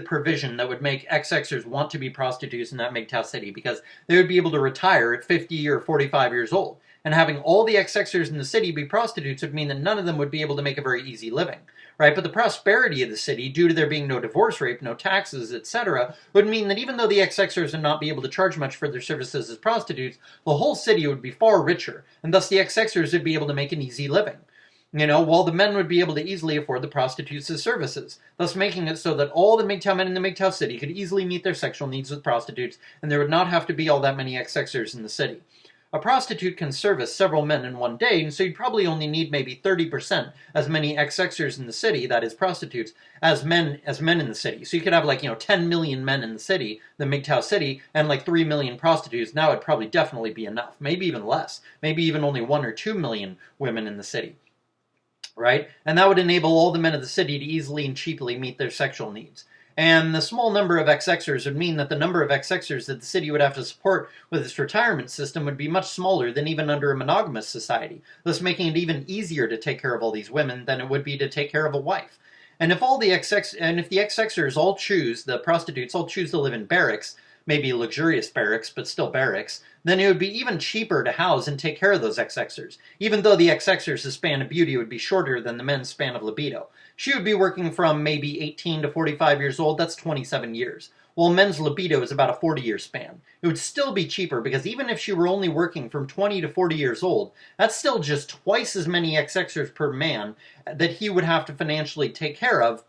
provision that would make XXers want to be prostitutes in that MGTOW city, because they would be able to retire at 50 or 45 years old. And having all the XXers in the city be prostitutes would mean that none of them would be able to make a very easy living, right? But the prosperity of the city, due to there being no divorce rate, no taxes, etc., would mean that even though the XXers would not be able to charge much for their services as prostitutes, the whole city would be far richer, and thus the XXers would be able to make an easy living. While the men would be able to easily afford the prostitutes' services, thus making it so that all the MGTOW men in the MGTOW city could easily meet their sexual needs with prostitutes, and there would not have to be all that many XXers in the city. A prostitute can service several men in one day, and so you'd probably only need maybe 30% as many XXers in the city, that is prostitutes, as men in the city. So you could have 10 million men in the city, the MGTOW city, and 3 million prostitutes. Now it'd probably definitely be enough. Maybe even less. Maybe even only 1 or 2 million women in the city. Right? And that would enable all the men of the city to easily and cheaply meet their sexual needs. And the small number of XXers would mean that the number of XXers that the city would have to support with its retirement system would be much smaller than even under a monogamous society, thus making it even easier to take care of all these women than it would be to take care of a wife. And if the XXers all choose, the prostitutes all choose to live in barracks, maybe luxurious barracks, but still barracks, then it would be even cheaper to house and take care of those XXers, even though the XXers' span of beauty would be shorter than the men's span of libido. She would be working from maybe 18 to 45 years old, that's 27 years. Well, men's libido is about a 40-year span. It would still be cheaper because even if she were only working from 20 to 40 years old, that's still just twice as many XXers per man that he would have to financially take care of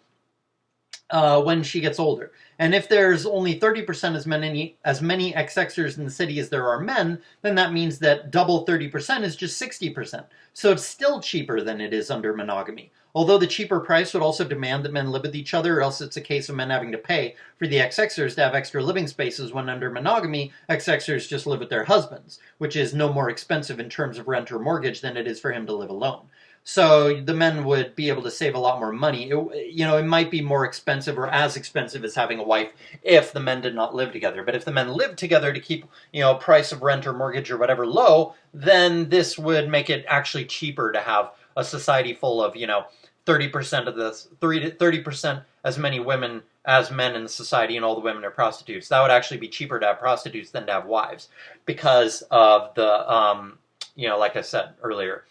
when she gets older. And if there's only 30% as many XXers in the city as there are men, then that means that double 30% is just 60%. So it's still cheaper than it is under monogamy. Although the cheaper price would also demand that men live with each other, or else it's a case of men having to pay for the XXers to have extra living spaces, when under monogamy, XXers just live with their husbands, which is no more expensive in terms of rent or mortgage than it is for him to live alone. So the men would be able to save a lot more money. It might be more expensive or as expensive as having a wife if the men did not live together. But if the men lived together to keep, price of rent or mortgage or whatever low, then this would make it actually cheaper to have a society full of, 30% of this, 30% as many women as men in the society, and all the women are prostitutes. That would actually be cheaper to have prostitutes than to have wives because of the, like I said earlier.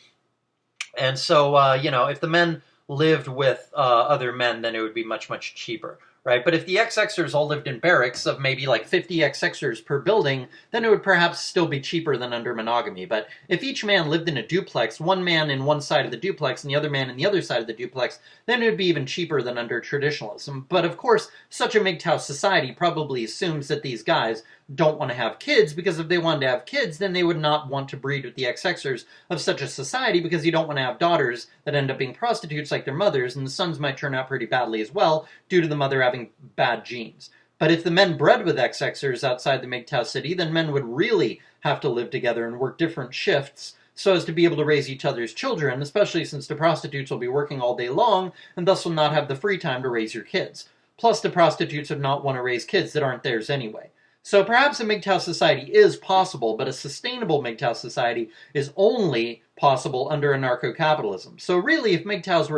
And so, if the men lived with other men, then it would be much, much cheaper, right? But if the XXers all lived in barracks of maybe like 50 XXers per building, then it would perhaps still be cheaper than under monogamy. But if each man lived in a duplex, one man in one side of the duplex and the other man in the other side of the duplex, then it would be even cheaper than under traditionalism. But of course, such a MGTOW society probably assumes that these guys don't want to have kids, because if they wanted to have kids, then they would not want to breed with the XXers of such a society, because you don't want to have daughters that end up being prostitutes like their mothers, and the sons might turn out pretty badly as well due to the mother having bad genes. But if the men bred with XXers outside the MGTOW city, then men would really have to live together and work different shifts so as to be able to raise each other's children, especially since the prostitutes will be working all day long and thus will not have the free time to raise your kids. Plus, the prostitutes would not want to raise kids that aren't theirs anyway. So perhaps a MGTOW society is possible, but a sustainable MGTOW society is only possible under anarcho-capitalism. So really, if MGTOWs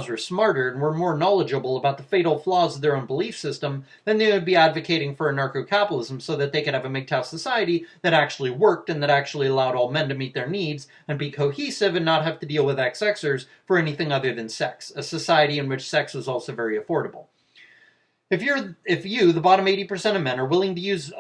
were smarter and were more knowledgeable about the fatal flaws of their own belief system, then they would be advocating for anarcho-capitalism so that they could have a MGTOW society that actually worked and that actually allowed all men to meet their needs and be cohesive and not have to deal with XXers for anything other than sex, a society in which sex was also very affordable. If you, the bottom 80% of men, are willing to use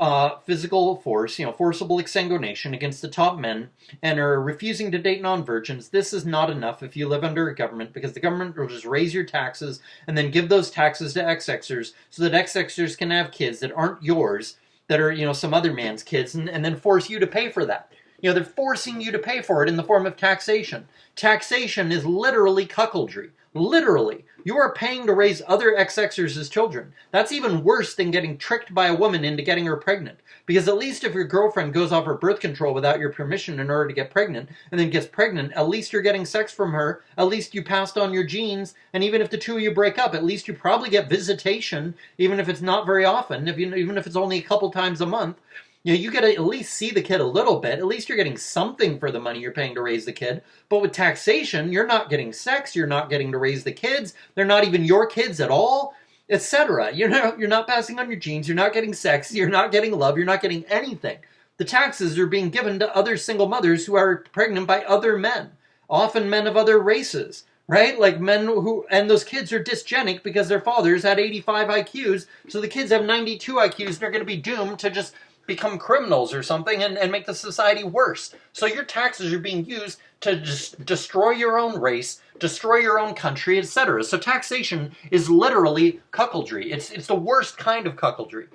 physical force, forcible exsanguination against the top men, and are refusing to date non-virgins, this is not enough if you live under a government, because the government will just raise your taxes and then give those taxes to XXers so that XXers can have kids that aren't yours, that are, some other man's kids, and then force you to pay for that. They're forcing you to pay for it in the form of taxation. Taxation is literally cuckoldry. Literally. You are paying to raise other XXers as children. That's even worse than getting tricked by a woman into getting her pregnant. Because at least if your girlfriend goes off her birth control without your permission in order to get pregnant, and then gets pregnant, at least you're getting sex from her, at least you passed on your genes, and even if the two of you break up, at least you probably get visitation, even if it's not very often, even if it's only a couple times a month. You get to at least see the kid a little bit. At least you're getting something for the money you're paying to raise the kid. But with taxation, you're not getting sex. You're not getting to raise the kids. They're not even your kids at all, etc. You're not passing on your genes. You're not getting sex. You're not getting love. You're not getting anything. The taxes are being given to other single mothers who are pregnant by other men, often men of other races. Right? Like men and those kids are dysgenic because their fathers had 85 IQs, so the kids have 92 IQs, and they're going to be doomed to just become criminals or something and make the society worse. So your taxes are being used to just destroy your own race, destroy your own country, etc. So taxation is literally cuckoldry. It's the worst kind of cuckoldry.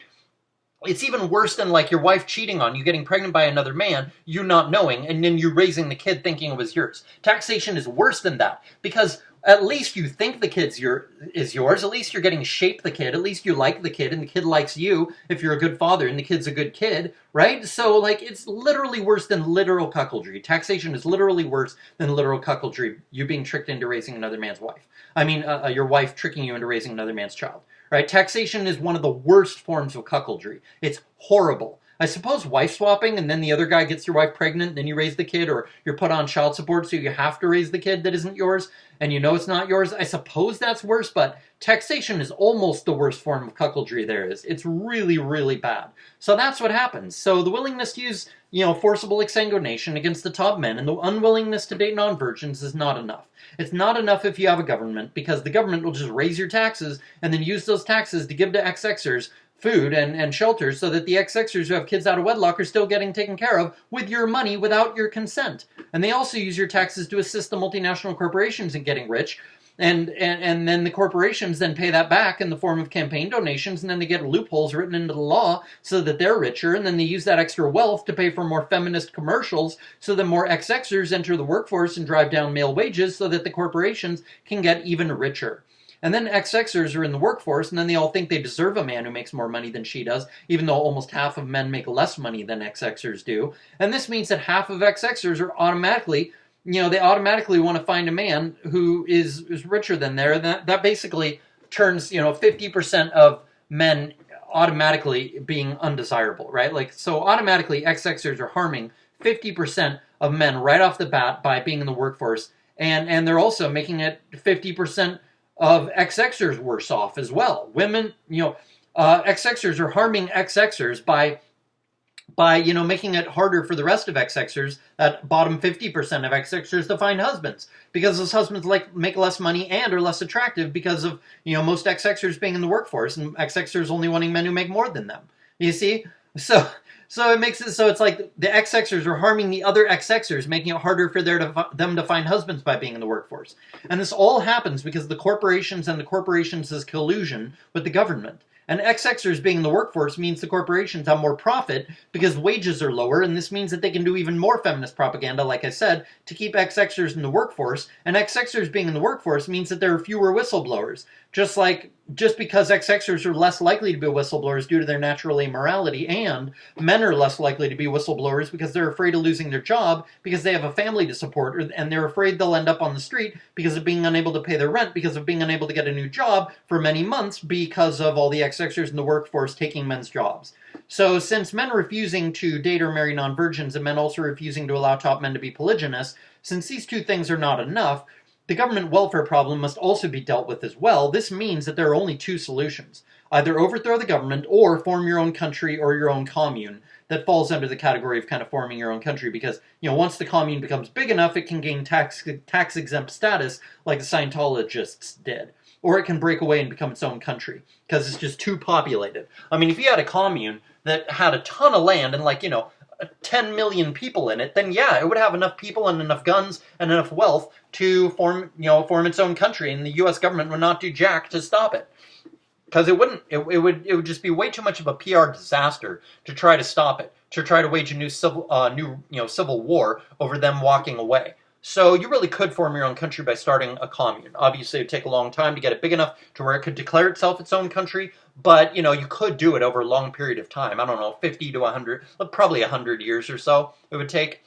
It's even worse than like your wife cheating on you, getting pregnant by another man, you not knowing, and then you raising the kid thinking it was yours. Taxation is worse than that, because at least you think the kid is yours. At least you're getting to shape the kid. At least you like the kid, and the kid likes you if you're a good father, and the kid's a good kid, right? So, it's literally worse than literal cuckoldry. Taxation is literally worse than literal cuckoldry, you being tricked into raising another man's wife. Your wife tricking you into raising another man's child. Right? Taxation is one of the worst forms of cuckoldry. It's horrible. I suppose wife swapping, and then the other guy gets your wife pregnant, then you raise the kid, or you're put on child support so you have to raise the kid that isn't yours, and you know it's not yours. I suppose that's worse, but taxation is almost the worst form of cuckoldry there is. It's really, really bad. So that's what happens. So the willingness to use, forcible exsanguination against the top men and the unwillingness to date non-virgins is not enough. It's not enough if you have a government, because the government will just raise your taxes and then use those taxes to give to XXers food and shelter so that the XXers who have kids out of wedlock are still getting taken care of with your money without your consent. And they also use your taxes to assist the multinational corporations in getting rich. And then the corporations then pay that back in the form of campaign donations, and then they get loopholes written into the law so that they're richer, and then they use that extra wealth to pay for more feminist commercials so that more XXers enter the workforce and drive down male wages so that the corporations can get even richer. And then XXers are in the workforce, and then they all think they deserve a man who makes more money than she does, even though almost half of men make less money than XXers do. And this means that half of XXers are automatically, they automatically want to find a man who is richer than them. That basically turns, 50% of men automatically being undesirable, right? Like, so automatically XXers are harming 50% of men right off the bat by being in the workforce, and they're also making it 50% of XXers worse off as well. Women, XXers are harming XXers by making it harder for the rest of XXers, that bottom 50% of XXers, to find husbands, because those husbands make less money and are less attractive because of, most XXers being in the workforce and XXers only wanting men who make more than them. You see? So it makes it so it's like the XXers are harming the other XXers, making it harder for them to find husbands by being in the workforce. And this all happens because of the corporations and the corporations' collusion with the government. And XXers being in the workforce means the corporations have more profit because wages are lower, and this means that they can do even more feminist propaganda, like I said, to keep XXers in the workforce. And XXers being in the workforce means that there are fewer whistleblowers. Just because XXers are less likely to be whistleblowers due to their natural amorality, and men are less likely to be whistleblowers because they're afraid of losing their job because they have a family to support, and they're afraid they'll end up on the street because of being unable to pay their rent, because of being unable to get a new job for many months because of all the XXers in the workforce taking men's jobs. So since men are refusing to date or marry non-virgins, and men also refusing to allow top men to be polygynous, since these two things are not enough, the government welfare problem must also be dealt with as well. This means that there are only two solutions. Either overthrow the government or form your own country or your own commune. That falls under the category of kind of forming your own country because, once the commune becomes big enough, it can gain tax-exempt status like the Scientologists did. Or it can break away and become its own country because it's just too populated. I mean, if you had a commune that had a ton of land and 10 million people in it, then yeah, it would have enough people and enough guns and enough wealth to form its own country, and the U.S. government would not do jack to stop it. Because it wouldn't. It would just be way too much of a PR disaster to try to stop it, to try to wage a new civil war over them walking away. So you really could form your own country by starting a commune. Obviously, it would take a long time to get it big enough to where it could declare itself its own country, but, you could do it over a long period of time. I don't know, 50 to 100, probably 100 years or so it would take.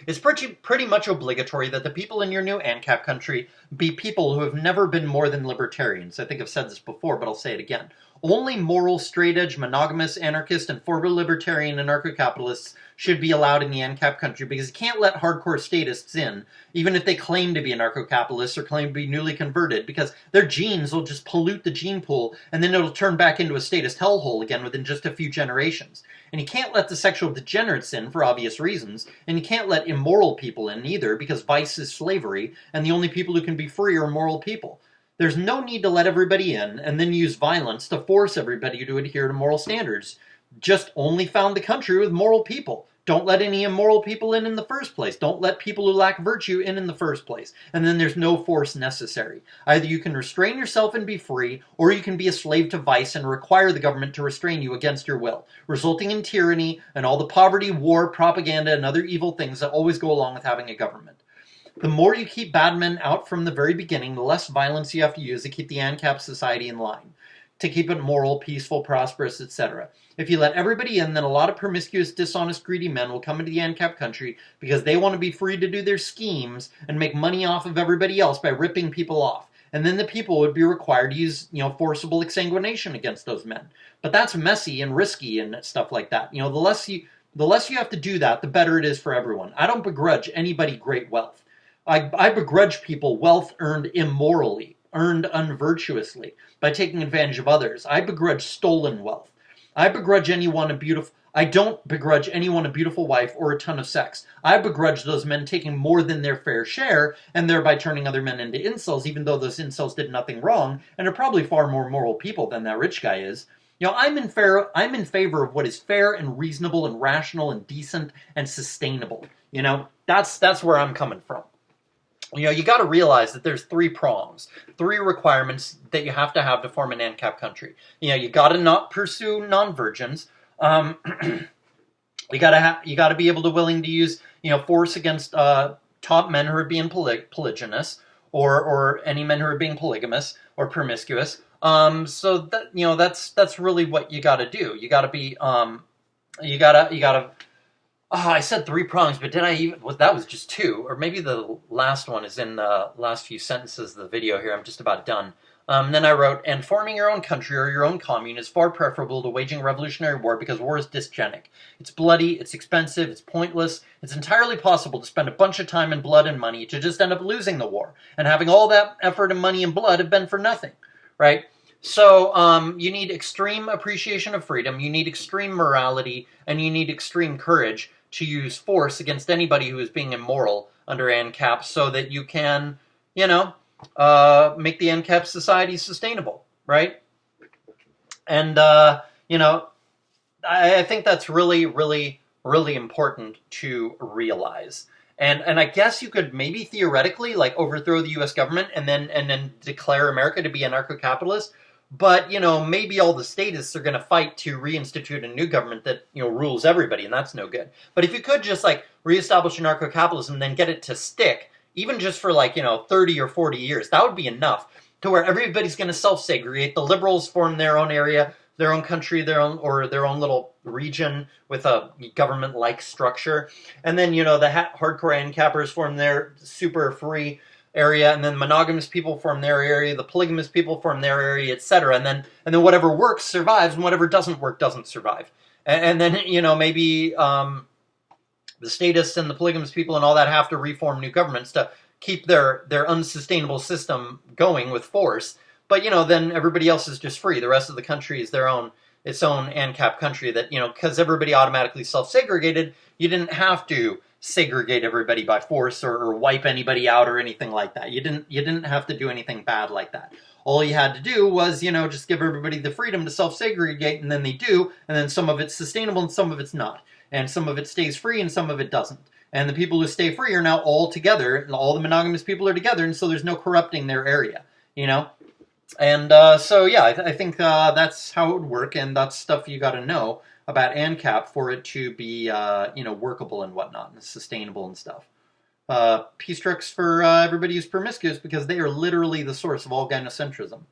It's pretty much obligatory that the people in your new ANCAP country be people who have never been more than libertarians. I think I've said this before, but I'll say it again. Only moral, straight-edge, monogamous, anarchist, and forward libertarian anarcho-capitalists should be allowed in the ANCAP country, because you can't let hardcore statists in, even if they claim to be anarcho-capitalists or claim to be newly converted, because their genes will just pollute the gene pool, and then it'll turn back into a statist hellhole again within just a few generations. And you can't let the sexual degenerates in for obvious reasons, and you can't let immoral people in either, because vice is slavery, and the only people who can be free are moral people. There's no need to let everybody in and then use violence to force everybody to adhere to moral standards. Just only found the country with moral people. Don't let any immoral people in the first place. Don't let people who lack virtue in the first place. And then there's no force necessary. Either you can restrain yourself and be free, or you can be a slave to vice and require the government to restrain you against your will, resulting in tyranny and all the poverty, war, propaganda, and other evil things that always go along with having a government. The more you keep bad men out from the very beginning, the less violence you have to use to keep the ANCAP society in line, to keep it moral, peaceful, prosperous, etc. If you let everybody in, then a lot of promiscuous, dishonest, greedy men will come into the ANCAP country because they want to be free to do their schemes and make money off of everybody else by ripping people off. and then the people would be required to use, forcible exsanguination against those men. But that's messy and risky and stuff like that. The less you have to do that, the better it is for everyone. I don't begrudge anybody great wealth. I begrudge people wealth earned immorally, earned unvirtuously, by taking advantage of others. I begrudge stolen wealth. I don't begrudge anyone a beautiful wife or a ton of sex. I begrudge those men taking more than their fair share and thereby turning other men into incels, even though those incels did nothing wrong and are probably far more moral people than that rich guy is. I'm in favor of what is fair and reasonable and rational and decent and sustainable. That's where I'm coming from. You got to realize that there's 3 prongs, 3 requirements that you have to form an ANCAP country. You got to not pursue non-virgins. You got to be able to willing to use force against top men who are being polygynous or any men who are being polygamous or promiscuous. So that that's really what you got to do. You got to be you gotta. Oh, I said 3 prongs, but did I even? That was just 2, or maybe the last one is in the last few sentences of the video here. I'm just about done. Then I wrote, and forming your own country or your own commune is far preferable to waging a revolutionary war because war is dysgenic. It's bloody, it's expensive, it's pointless. It's entirely possible to spend a bunch of time and blood and money to just end up losing the war, and having all that effort and money and blood have been for nothing, right? So you need extreme appreciation of freedom, you need extreme morality, and you need extreme courage to use force against anybody who is being immoral under ANCAP so that you can, make the ANCAP society sustainable, right? And, I think that's really, really, really important to realize. And I guess you could maybe theoretically overthrow the U.S. government and then declare America to be anarcho-capitalist. But, maybe all the statists are going to fight to reinstitute a new government that, rules everybody, and that's no good. But if you could just, reestablish anarcho-capitalism and then get it to stick, even just for, 30 or 40 years, that would be enough to where everybody's going to self-segregate. The liberals form their own area, their own country, their own little region with a government-like structure. And then, the hardcore ANCAPers form their super free area, and then monogamous people form their area, the polygamous people form their area, etc. And then whatever works survives, and whatever doesn't work doesn't survive. And then maybe the statists and the polygamous people and all that have to reform new governments to keep their unsustainable system going with force. But then everybody else is just free. The rest of the country is its own ANCAP country that because everybody automatically self-segregated, you didn't have to segregate everybody by force or wipe anybody out or anything like that. You didn't have to do anything bad like that. All you had to do was, just give everybody the freedom to self-segregate, and then they do, and then some of it's sustainable and some of it's not. And some of it stays free and some of it doesn't. And the people who stay free are now all together, and all the monogamous people are together, and so there's no corrupting their area, And so, yeah, I think that's how it would work, and that's stuff you got to know about ANCAP for it to be, workable and whatnot, and sustainable and stuff. Peace trucks for everybody who's promiscuous, because they are literally the source of all gynocentrism.